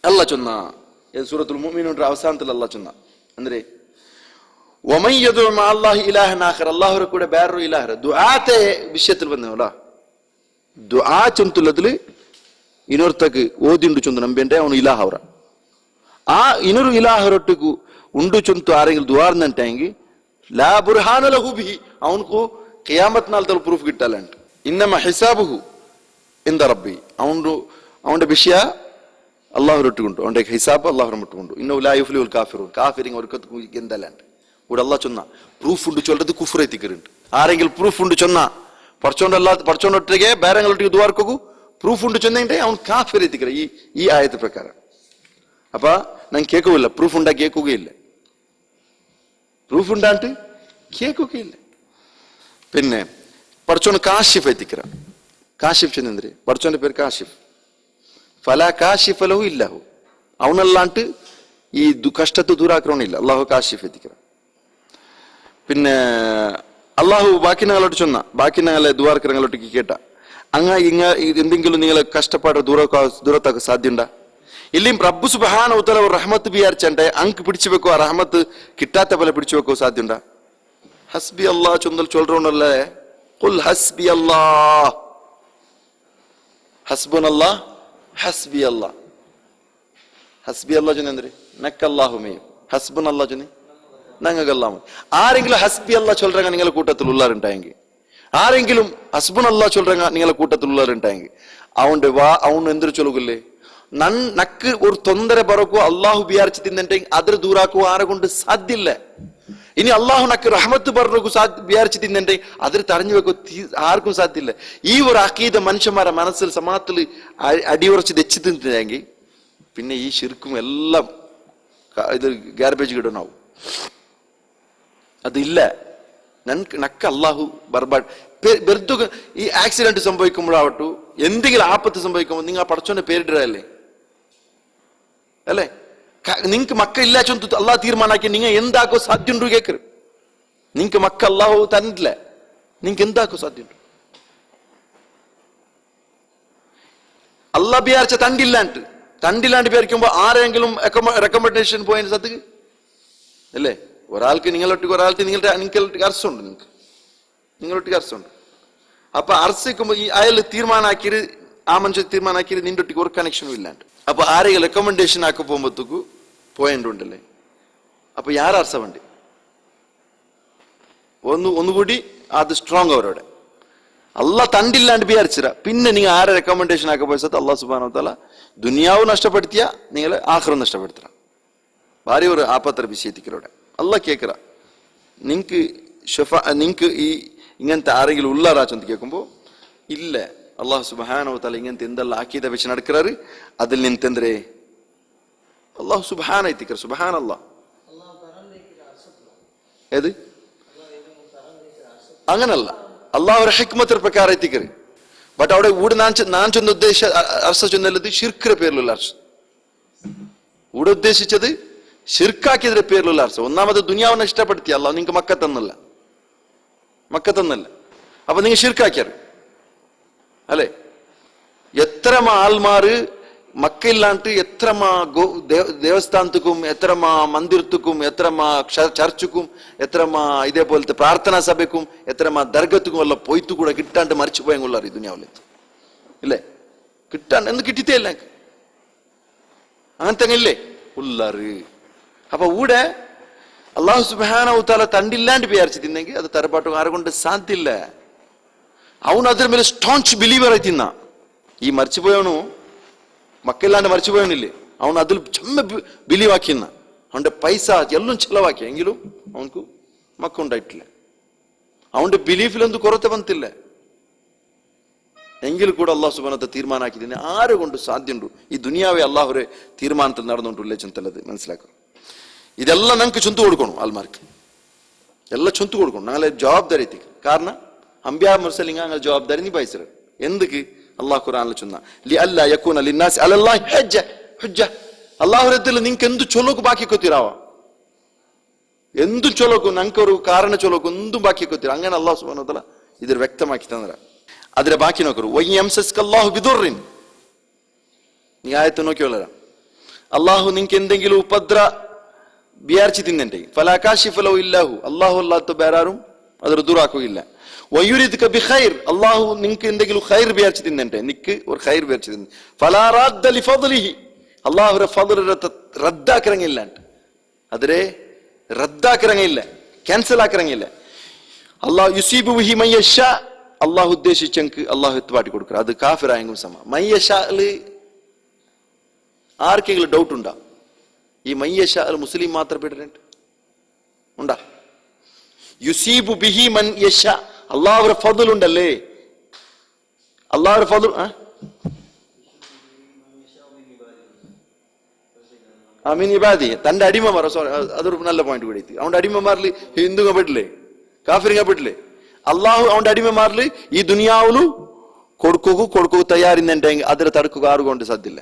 S1: അല്ല ചൊന്ന സൂറത്തുൽ മുഅ്മിനൂന്റെ അവസാനത്തിൽ അല്ല ചൊന്ന ಅಂದ್ರೆ വമൻ യദഉ മഅല്ലാഹി ഇലാഹൻ ആഖർ അല്ലാഹുവിന്റെ കൂടെ വേറൊരു ഇലാഹ ദുആത്തെ വിഷയത്തിൽ വന്നോല ദുആ ചൊന്തുള്ളതില് ഇനൊರ್ತക്ക് ഓതിണ്ട് ചൊന്തു നമ്പേന്റെ അവನು ഇലാഹ ಅವರ ആ ഇനൊരു ഇലാഹರೊಟ್ಟಿಗೂ ಉಂಡು ಚೊಂತು ಆರೆಂಗಿಲ್ ದುಆರ್ನಂಟೆಂಗಿ ಲಾ ಬುರ್ಹಾನ ಲಹು ಬಿಹಿ ಅವನಕು ഖിയാമത്ത് നാളത്തെ പ്രൂഫ് കിട്ടാലുണ്ട് ഇന്നമ ഹിസാബുഹു ഇന്ദ റബ്ബി അവന്റെ വിഷയ അള്ളാഹുരൊട്ടുകൊണ്ടു അവന്റെ ഹിസാബ് അള്ളാഹുരം വിട്ടുകൊണ്ടു ഇന്ന ലാ യുഫ്ലിഹുൽ കാഫിറൂൻ കാഫിറിങ് ഒരിക്കത്ത് എന്തല്ലാണ്ട് ഇവിടെ അള്ളാഹ് ചൊന്ന പ്രൂഫ് ഉണ്ട് ചൊല്ലത് കുഫ്ർ എത്തിക്കറുണ്ട് ആരെങ്കിലും പ്രൂഫ് ഉണ്ട് ചൊന്ന പഠിച്ചോണ്ടൊಟ್ಟಿಗೆ ಬೇರೆಗಳೊಟ್ಟಿಗೆ ದುಆರ್ಕೋಗು ಪ್ರೂಫ್ ಉಂಡು ಚೊಂದೆ ಅವನು ಕಾಫಿರ್ ಎತ್ತಿಕರ ಈ ಆಯತ ಪ್ರಕಾರ ಅಪ್ಪ ನಂಗೆ ಕೇಕುವಿಲ್ಲ ಪ್ರೂಫ್ ಉಂಡಾ ಕೇಕುಗೇ ಇಲ್ಲ ಪ್ರೂಫ್ ಉಂಡಾಂಟು ಕೇಕುಗೇ ಇಲ್ಲ പിന്നെ പഠിച്ചോണ്ട് കാശിഫ് എത്തിക്കറ കാശിഫ് ചെന്നന്ദ്രി പഠിച്ചോന്റെ പേര് കാശിഫ് ഫല കാശിഫ് ലഹു ഇല്ലഹു അവനല്ലാണ്ട് ഈ കഷ്ടത്ത് ദൂരാക്കറോണില്ല അള്ളാഹു കാശിഫ് എത്തിക്കറ പിന്നെ അള്ളാഹു ബാക്കി ഞങ്ങളോട്ട് ചൊന്ന ബാക്കി ഞങ്ങളെ ദുആർക്കരങ്ങളോട്ടേക്ക് കേട്ട എന്തെങ്കിലും നിങ്ങളെ കഷ്ടപ്പാട് ദൂരത്താക്കാൻ സാധ്യണ്ട ഇല്ലെങ്കിൽ റബ്ബു സുബ്ഹാനഹു വ തആല ഒരു റഹ്മത്ത് വിചാരിച്ചെ അങ്ക് പിടിച്ചു വെക്കോ ആ റഹ്മത്ത് കിട്ടാത്ത പോലെ പിടിച്ചു വെക്കോ സാധ്യണ്ട ഹസ്ബി അല്ലാഹ് ചൊന്നൽ ചൊല്ലണല്ലേ ഖുൽ ഹസ്ബി അല്ലാഹ് ഹസ്ബുനല്ലാഹ് ഹസ്ബി അല്ലാഹ് ഹസ്ബി അല്ലാഹ് ചൊന്നേന്ദ്രി നക്കല്ലാഹു മേ ഹസ്ബുനല്ലാഹ് ചൊന്നി ഞങ്ങൾക്കല്ലാമ ആരെങ്കിലും ഹസ്ബി അല്ലാഹ് ചൊല്ലറങ്ങ നിങ്ങളുടെ കൂട്ടത്തിൽ ഉള്ളവരുണ്ടായെങ്കിൽ ആരെങ്കിലും ഹസ്ബുൻ അല്ലാഹ് ചൊല്ലറങ്ങ നിങ്ങളുടെ കൂട്ടത്തിൽ ഉള്ളവരുണ്ടായെങ്കിൽ അവൻ എന്തൊരു ചൊല്ലുകല്ലേ നക്ക് ഒരു തൊന്തര പറക്കോ അള്ളാഹു വിചാരിച്ച് തിന്നെ അതൊരു ദൂരാക്കോ ആരെ കൊണ്ട് സാധ്യല്ല ഇനി അള്ളാഹു നക്ക് റഹ്മത്ത് പറഞ്ഞു വിചാരിച്ച് തിന്നെ അതിൽ തടഞ്ഞു വെക്കോ ആർക്കും സാധ്യല്ല ഈ ഒരു അഖീദ മനുഷ്യന്മാരെ മനസ്സിൽ സമാത്തിൽ അടിയുറച്ച് തെച്ചു തിന്നെങ്കിൽ പിന്നെ ഈ ശിർക്കും എല്ലാം ഇത് ഗാർബേജ് കിടണാവും അതില്ല നക്ക് അള്ളാഹു ബർബാഡ് വെറുതെ ഈ ആക്സിഡന്റ് സംഭവിക്കുമ്പോഴാവട്ടു എന്തെങ്കിലും ആപത്ത് സംഭവിക്കുമ്പോൾ നിങ്ങൾ പടച്ചോന്റെ പേരിടല്ലേ അല്ലേ നിങ്ങക്ക് മക്ക ഇല്ല ചൊന്തു അള്ളാഹ് തീരുമാനാക്കി നിങ്ങൾ എന്താക്കോ സാധ്യമുണ്ടു കേക്കറ് നിങ്ങക്ക് മക്ക അള്ളാഹു തന്നില്ല നിങ്ങക്ക് എന്താക്കോ സാധ്യമുണ്ട് അള്ളാഹ് വിചാരിച്ച തണ്ടില്ലാണ്ട് വിചാരിക്കുമ്പോ ആരെങ്കിലും റെക്കമെൻഡേഷൻ പോയതിന് സത്ത് അല്ലേ ഒരാൾക്ക് നിങ്ങളൊട്ടിക്ക് ഒരാൾക്ക് നിങ്ങൾക്ക് അർസുണ്ട് നിങ്ങളൊട്ടിക്ക് അർസുണ്ട് അപ്പൊ അർസിക്കുമ്പോ ഈ അയാൾ തീരുമാനാക്കിയത് ആ മനുഷ്യർ തീരുമാനാക്കിയത് നിന്റെ ഒട്ടിക്ക് ഒരു കണക്ഷനും ഇല്ലാണ്ട് അപ്പൊ ആരെങ്കിലും റെക്കമെൻഡേഷൻ ആക്കി പോകുമ്പോഴത്തേക്ക് പോയിന്റ് ഉണ്ടല്ലേ അപ്പൊ യാർ അർസ വേണ്ടി ഒന്നുകൂടി അത് സ്ട്രോങ് അവരോടെ അള്ളാഹ് തണ്ടില്ലാണ്ട് വിചാരിച്ചിര പിന്നെ നിങ്ങൾ ആരെ റെക്കമെൻഡേഷൻ ആക്കി പോയത് അള്ളാഹ് സുബ്ഹാനഹു വ തആല ദുനിയാവ് നഷ്ടപ്പെടുത്തിയ നിങ്ങൾ ആഖിറം നഷ്ടപ്പെടുത്തുക ഭാര്യ ഒരു ആപത്ര വിഷയത്തിക്കലോടെ അള്ളാഹ് കേൾക്കുക നിങ്ങൾക്ക് ഈ ഇങ്ങനത്തെ ആരെങ്കിലും ഉള്ളാറാ ചൊന്ന് കേൾക്കുമ്പോൾ ഇല്ല അള്ളാഹു സുബ്ഹാനഹു വ തആല ഇങ്ങനത്തെ എന്തെല്ലാം ആക്കീദ വെച്ച് നടക്കാറ് അതിൽ നിಂತಂದ್ರೆ അള്ളാഹു സുബ്ഹാന ഇത്തിക്കർ സുബ്ഹാന അല്ലാഹ് ഏത് അങ്ങനല്ല അള്ളാഹുടെ ഹിക്മത്തിൽ പ്രകാരം എത്തിക്കറ് ബട്ട് അവിടെ ഊടെ ഞാൻ ചൊന്ന ഉദ്ദേശ അർശ ചൊന്നുള്ളത് ഷിർക്കിന്റെ പേരിലുള്ള അർശ ഊടെ ഉദ്ദേശിച്ചത് ഷിർക്കാക്കിയതിന്റെ പേരിലുള്ള അർശ ഒന്നാമത് ദുനിയാവിനെ ഇഷ്ടപ്പെടുത്തിയ അള്ളാഹു നിങ്ങൾക്ക് മക്ക തന്നല്ല അപ്പൊ നിങ്ങൾ ഷിർക്കാക്കിയാറ് അല്ലെ എത്രമാ ആൾമാര് മക്കയില്ലാണ്ട് എത്രമാ ദേവസ്ഥാനത്തുക്കും എത്രമാ മന്ദിരത്തുക്കും എത്രമാ ചർച്ചുക്കും എത്രമാ ഇതേപോലത്തെ പ്രാർത്ഥനാ സഭയ്ക്കും എത്രമാ ദർഗത്തുക്കും എല്ലാം പോയിത്തു കൂടെ കിട്ടാണ്ട് മരിച്ചു പോയെന്നുള്ളാറ് ഈ ദുനിയാവിലെ ഇല്ലേ കിട്ടാണ്ട് എന്ന് കിട്ടിത്തേ ഇല്ല അങ്ങനത്തെ ഇല്ലേ ഉള്ളാറ് അപ്പൊ ഊടെ അള്ളാഹു സുബ്ഹാനഹു വ തആല തണ്ടില്ലാണ്ട് വിചാരിച്ചിരുന്നെങ്കിൽ അത് തരപ്പാട്ടും ആരെക്കൊണ്ട് സാധ്യമില്ല അവನು ಅದ್ರ ಮೇಲೆ ಸ್ಟಾಂಚ್ ಬಿಲೀವರ್ ಆಯ್ತಿನ್ನ ಈ ಮರ್ಚಿపోಯವನು ಮಕ್ಕಳಿಲ್ಲಾಂಡ್ ಮರ್ಚಿపోಯವನಿಲ್ಲಿ ಅವನು അതിൽ ചെമ്മ ബിലീവ് ആക്കിന്ന അവന്റെ പൈസ എല്ലാം ചെലവാക്കി എങ്കിലും അവനക്ക് മക്ക ഉണ്ടായിട്ടില്ല അവന്റെ ബിലീഫിലൊന്നും കുറത്തെ വന്നില്ല എങ്കിലും ಕೂಡ അള്ളാഹു സുബ്ഹാനഹു വ തആല തീരുമാനം ആക്കിയതിനെ ആരെ കൊണ്ട് സാധ്യമുണ്ട് ഈ ദുനിയാവെ അള്ളാഹുരെ തീരുമാനത്തിൽ നടന്നുകൊണ്ടില്ലേ ചെന്തല്ലത് മനസ്സിലാക്കണം ഇതെല്ലാം നമുക്ക് ചൊന്തു കൊടുക്കണം ആൾമാർക്ക് എല്ലാം ചൊന്തു കൊടുക്കണം ഞങ്ങളെ ജവാബ്ದಾರಿ ಐತಿ കാരണം ಅಂಬಿಯಾ ಮುರ್ಸಲಿಂಗ ಅಂಗ ಜವಾಬ್ದಾರಿ ನಿಭಾಯಿಸರು ಎಂದಕ್ಕೆ ಅಲ್ಲಾಹ್ ಕುರಾನ್ ಚೊನ್ನ ಲಿ ಅಲ್ಲಾ ಯಕೂನ ಲಿನ್ನಾಸ್ ಅಲಲ್ಲಾಹ್ ಹುಜ್ಜ ಅಲ್ಲಾಹ್ ರದ್ದಲ್ಲಿ ನಿಂಗೆ ಎಂದು ಚೊಲೋಕು ಬಾಕಿ ಕೊತ್ತಿರಾವ ಎಂದು ಚೊಲೋಕು ನಂಕರು ಕಾರಣ ಚೊಲೋಕು ಒಂದು ಬಾಕಿ ಕೊತ್ತಿರ അങ്ങനെ ಅಲ್ಲಾಹ್ ಸುಬ್ಹಾನಹು ವ ತಆല ಇದರ ವ್ಯಕ್ತಮಾಕಿ ತಂದ್ರ ಅದರ ಬಾಕಿ ನೋಕರು ವಯಂಸಸ್ಕಲ್ಲಾಹು ಬಿದುರ್ರಿನ್ നീ ആയത്ത് നോക്കിയോളാ അല്ലാഹു നിനക്ക് എന്തെങ്കിലും ഉപദ്ര വിചാരിച്ചു തിന്നണ്ടേ ഫലാ കാശിഫ ലഹു ഇല്ലാഹു അല്ലാഹു അല്ലാത്ത വേറാരും അതൊരു ദൂരാക്കുകയില്ല വയുരിദ്ക ബിഖൈർ അല്ലാഹു നിനക്ക് എന്തെങ്കിലും ഖൈർ വിചാരിച്ചു തിന്നണ്ടേ നിനക്ക് ഒരു ഖൈർ വിചാരിച്ചു തിന്ന ഫലാ റാദ്ദ ലിഫദ്ലിഹി അല്ലാഹുവിന്റെ ഫദ്ൽ റദ്ദാക്കറങ്ങില്ല അതിരെ റദ്ദാക്കറങ്ങില്ല ക്യാൻസൽ ആക്കറങ്ങില്ല അല്ലാഹു യുസീബു ബിഹി മൻ യശാ അല്ലാഹു ഉദ്ദേശിച്ചെങ്കിൽ അല്ലാഹു എത്തുപാട്ടി കൊടുക്കുക അത് കാഫിറായെങ്കിലും സമ മൻ യശാല് ആർക്കെങ്കിലും ഡൗട്ട് ഉണ്ടാ ഈ മൻ യശാൽ മുസ്ലിം മാത്രം പെട്ടിട്ടുണ്ട് ഉണ്ടാ യുസീബു ബിഹി മൻ യശാ അള്ളാഹുവിന്റെ ഫദ്ൽ ഉണ്ടല്ലേ അള്ളാഹുവിന്റെ ഫദ്ൽ അമീൻ ഇബാദി തന്റെ അടിമമാർ സോറി അതൊരു നല്ല പോയിന്റ് കൂടി അവന്റെ അടിമമാരിൽ ഹിന്ദുങ്ങ പെട്ടില്ലേ കാഫിറിങ്ങ പെട്ടില്ലേ അള്ളാഹു അവന്റെ അടിമമാരിൽ ഈ ദുനിയാവിലും കൊടുക്കുക തയ്യാറിന്നുണ്ടെങ്കിൽ അതിനെ തടുക്കുക ആറുകൊണ്ട് സാധ്യമില്ല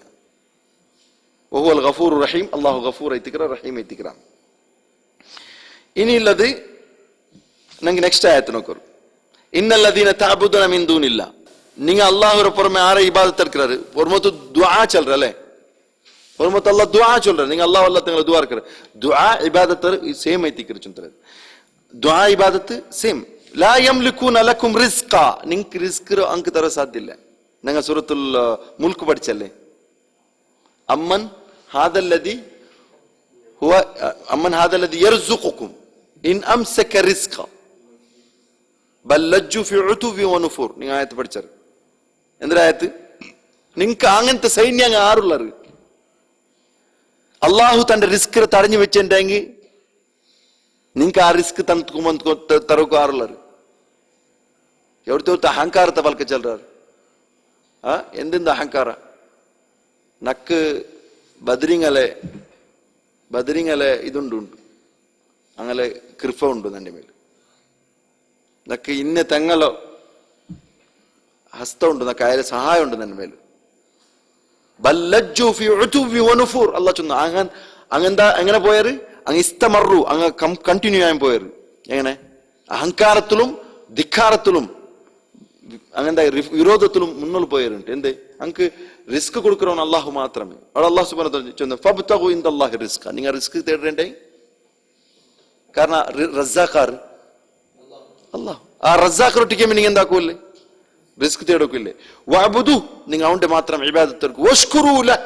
S1: വഹുവൽ ഗഫൂർ റഹീം അള്ളാഹു ഗഫൂർ എത്തിക്കറ റഹീം എത്തിക്കറ ഇനിയുള്ളത് ನಂಗೆ ನೆಕ್ಸ್ಟ್ ಆಯತ್ ನೋಕರು ಇನ್ನಲ್ಲದೀನ ತಾಬುದನ ಮಿನ್ ದೂನಿಲ್ಲ നിങ്ങൾ അല്ലാഹുവിന്റെ പുറമെ ആരെ ഇബാദത്ത് എടുക്കறாரு ഒരുമൊത്ത് ദുആ ചൊല്ലറല്ലേ ഒരുമൊത്ത് അല്ലാഹ് ദുആ ചൊല്ലற നിങ്ങൾ അല്ലാഹു അല്ലാഹ് തങ്ങളെ ദുആ എടുക്കற ദുആ ഇബാദത്ത് ಸೇಮ್ ಐತಿ ಕಿರ್ಚುಂತಾರೆ ദുആ ഇബാദത്ത് ಸೇಮ್ ലാ യംലികൂന ലക്കും റിസ്ക നിങ്ങൾക്ക് റിസ്ക് അങ്ക് തര സാധ്യല്ല നിങ്ങൾ സൂറത്തുൽ മുൽക്ക് പഠിച്ചല്ലേ അമ്മൻ ഹാദല്ലദി ഹുവ അമ്മൻ ഹാദല്ലദി യർസുഖുകും ഇൻ അംസക റിസ്ക ബല്ലജ്ജു ഫി ഉതുവി വനുഫൂർ നിങ്ങൾ ആയത്ത് പഠിച്ചത് എന്തിനായത്ത് നിങ്ങൾക്ക് അങ്ങനത്തെ സൈന്യം ആറുള്ളത് അള്ളാഹു തന്റെ റിസ്ക് തടഞ്ഞു വെച്ചിട്ടുണ്ടെങ്കിൽ നിങ്ങൾക്ക് ആ റിസ്ക് തറക്ക് ആറുള്ളത് എവിടുത്തെ അഹങ്കാരത്തെ വൽക്ക ചെല്ലാറ് എന്തിന്റെ അഹങ്കാര നക്ക് ബദരിങ്ങലെ ഇതുണ്ട് അങ്ങനെ കൃപ ഉണ്ട് എൻ്റെ മേൽ നക്ക് ഇന്ന തെങ്ങലോ ഹസ്തമുണ്ട് നക്ക് അയാളെ സഹായം ഉണ്ട് എൻ്റെ മേൽ ബല്ലജ്ജു ഫി ഉതുവി വനുഫൂർ അല്ലാഹു ചൊന്ന അങ്ങന്താ എങ്ങനെ പോയാറ് അങ്ങ് ഇസ്തമറു അങ്ങ് കണ്ടിന്യൂ ആയി പോയാറ് എങ്ങനെ അഹങ്കാരത്തിലും ധിക്കാരത്തിലും അങ്ങനത്തെ വിരോധത്തിലും മുന്നോട്ട് പോയാറുണ്ട് എന്തേ അങ്ങ് റിസ്ക് കൊടുക്കറവൻ അള്ളാഹു മാത്രമേ അവിടെ അള്ളാഹു സുബ്ഹാനഹു വ തആല ചൊന്ന ഫബ്തഗു ഇൻദല്ലാഹി റിസ്ക നിങ്ങൾ റിസ്ക് തേടണ്ടേ കാരണം റസാഖാർ അല്ലാഹു ആ റസാഖിനൊട്ടിക്ക് നിങ്ങൾ എന്താക്കൂല്ലേ റിസ്ക് തേടൊക്കില്ലേ വഅബ്ദു നിങ്ങൾ അവന്റെ മാത്രം ഇബാദത്ത് എടുക്കൂ വഷ്കുറൂ ലഹ്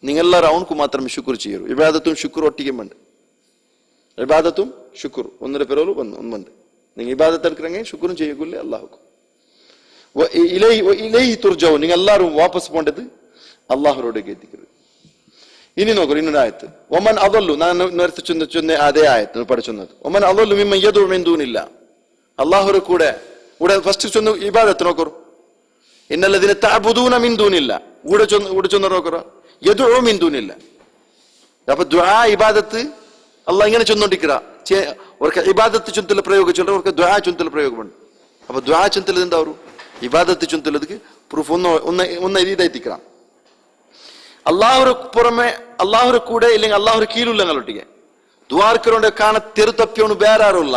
S1: നിങ്ങൾ എല്ലാവരും അവനക്ക് മാത്രം ശുക്ർ ചെയ്യൂ ഇബാദത്തും ശുക്ർ ഒട്ടിക്കുമുണ്ട് ഇബാദത്തും ശുക്ർ ഒന്നര പേരോളൂ ഒന്നുണ്ട് നിങ്ങൾ ഇബാദത്ത് എടുക്കണമെങ്കിൽ ശുക്രും ചെയ്യൂലേ അള്ളാഹുക്കും. ഇലൈഹി തുർജഊൻ, നിങ്ങൾ എല്ലാവരും വാപ്പസ് പോണ്ടത് അള്ളാഹുരോടേക്ക് എത്തിക്കരുത്. ഇനി നോക്കൂ ഇന്നൊരായത്ത്, ഒമൻ അദല്ലു, ഞാൻ നേരത്തെ ചൊന്ന അതേ ആയത്ത് പഠിച്ചത്, ഒമൻ അദല്ലു മിമ്മൻ യദ്ഉ മിൻ ദൂനില്ലാ, അള്ളാഹുടെ കൂടെ ഫസ്റ്റ് ചൊന്ന ഇബാദത്ത് നോക്കൂ, ഇന്നല്ലദീന തഅബുദൂന മിൻ ദൂനില്ലാ, കൂടെ ചൊന്ന നോക്കൂ യദ്ഉ മിൻ ദൂനില്ലാ. അപ്പൊ ദുആ ഇബാദത്ത് അള്ളാഹ് ഇങ്ങനെ ചൊന്നോണ്ടിരിക്കുക, അവർക്ക് ഇബാദത്ത് ചൊന്തല പ്രയോഗം ചൊല്ല, അവർക്ക് ദുആ ചൊന്തല പ്രയോഗമുണ്ട്. അപ്പൊ ദുആ ചൊന്തലത് എന്താ ಅವರು ഇബാദത്ത് ചൊന്തലದಕ್ಕೆ ಪ್ರೂಫ್ ഒന്ന് എഴുതിയിട്ടിരിക്കണം. അള്ളാഹുರ പുറമെ അള്ളാഹുರ കൂടെ ഇല്ലെങ്കിൽ അള്ളാഹുರ കീഴിലുള്ള ഞങ്ങളൊಟ್ಟಿಗೆ ദ്വാർക്കരോണ്ട് കാണ തെരുത്തപ്പിയോണ് ಬೇರೆ ಯಾರುಲ್ಲ.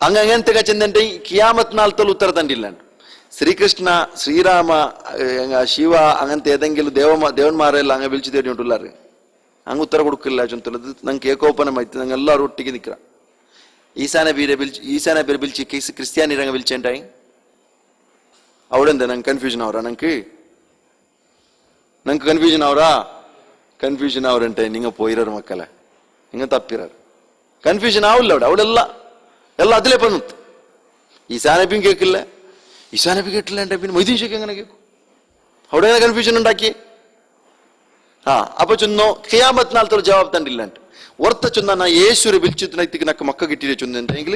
S1: അങ്ങനത്തെ ചെന്നിട്ട് കിയാമത്ത് നാളത്തിൽ ഉത്തര തണ്ടില്ലാണ്ട് ശ്രീകൃഷ്ണ ശ്രീരാമ ശിവ അങ്ങനത്തെ ഏതെങ്കിലും ദേവന്മാരെല്ലാം അങ്ങ് വിളിച്ചു തേടിയിട്ടുള്ളാറ് അങ്ങ് ഉത്തര കൊടുക്കില്ല ചൊന്തലത് ನಂಗೆ ಏಕೋಪನമായിട്ട് ഞങ്ങൾ എല്ലാവരും ഒട്ടിಗೆ നിൽക്കുക. ഈസാ നബിയെ പിലിച്ച് ക്രിസ്ത്യാനിരങ്ങ വിളിച്ചേണ്ടായി അവിടെ എന്താ ನಂಗೆ ಕನ್ಫ್ಯೂಷನ್ ಅವರ ನಂಗೆ ಕನ್ಫ್ಯೂಷನ್ ಅವರಂటే നിങ്ങൾ പോയിരാറ് മക്കളെ, നിങ്ങൾ തപ്പിരാറ്, കൺഫ്യൂഷൻ ആവില്ല അവിടെ എല്ലാം അതിലേ പന്നിട്ട്. ഈസാ നബിയും കേൾക്കില്ല, ഈസാ നബി കേട്ടില്ല പിന്നെ മൊയ്തീൻ ഷേഖ് എങ്ങനെ കേൾക്കും? അവിടെ എങ്ങനെ കൺഫ്യൂഷൻ ഉണ്ടാക്കി? അപ്പൊ ചൊന്നോ ഖിയാമത്ത് നാളത്തെ ജവാബ് തണ്ടില്ലാണ്ട് ഓർത്ത ചൊന്ന ನಾ ಯೇಸುರೆ ಬಿಲ್ಚಿತ್ನೈತಿಗೆ ನಕ್ಕ ಮಕ್ಕ ಗಿಟ್ಟಿರೆ ಚೊಂದಂತೆങ്കിൽ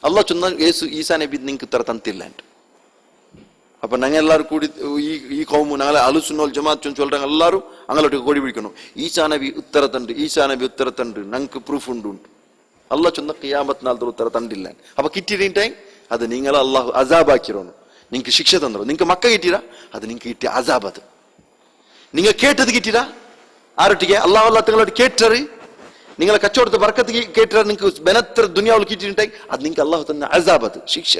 S1: അള്ളാഹ് ചൊന്ന യേസു ഈസാ നബി നിങ്ങൾക്ക് ഇത്ര തന്നില്ലാണ്ട്. അപ്പൊ ഞങ്ങൾ എല്ലാവരും കൂടി ഈ കൗമു ഞങ്ങളെ അലുസുന്നോൽ ജമാഅത്ത് ചൊല്ലുறாங்க എല്ലാവരും അങ്ങോട്ട് കോടി പിടിക്കണം. ഈസാ നബി ഉത്തര തണ്ട് ഞങ്ങൾക്ക് പ്രൂഫ് ഉണ്ട്. അള്ളാഹ് ചൊന്ന ഖിയാമത്ത് നാളത്തെ ഉത്തര തണ്ടില്ല. അപ്പൊ കിട്ടിയിട്ടേ അത് നിങ്ങൾ അള്ളാഹു അസാബാക്കിരോന്നു, നിങ്ങൾക്ക് ശിക്ഷ തന്നോ. നിങ്ങൾക്ക് മക്ക കിട്ടിയിരാ, അത് നിങ്ങൾക്ക് കിട്ടിയ അസാബ്. അത് നിങ്ങൾ കേട്ടത് കിട്ടിയിരാ ആരൊട്ടിಗೆ അള്ളാഹു നിങ്ങളോട് കേട്ടറ്, നിങ്ങളെ കച്ചവടത്തെ ബർക്കത്ത് കേട്ടറ്, നിങ്ങൾക്ക് ബെനത്ര ദുനിയാവിൽ കിട്ടിയിട്ടേ അത് നിങ്ങൾക്ക് അള്ളാഹു തന്ന അസാബ്, അത് ശിക്ഷ.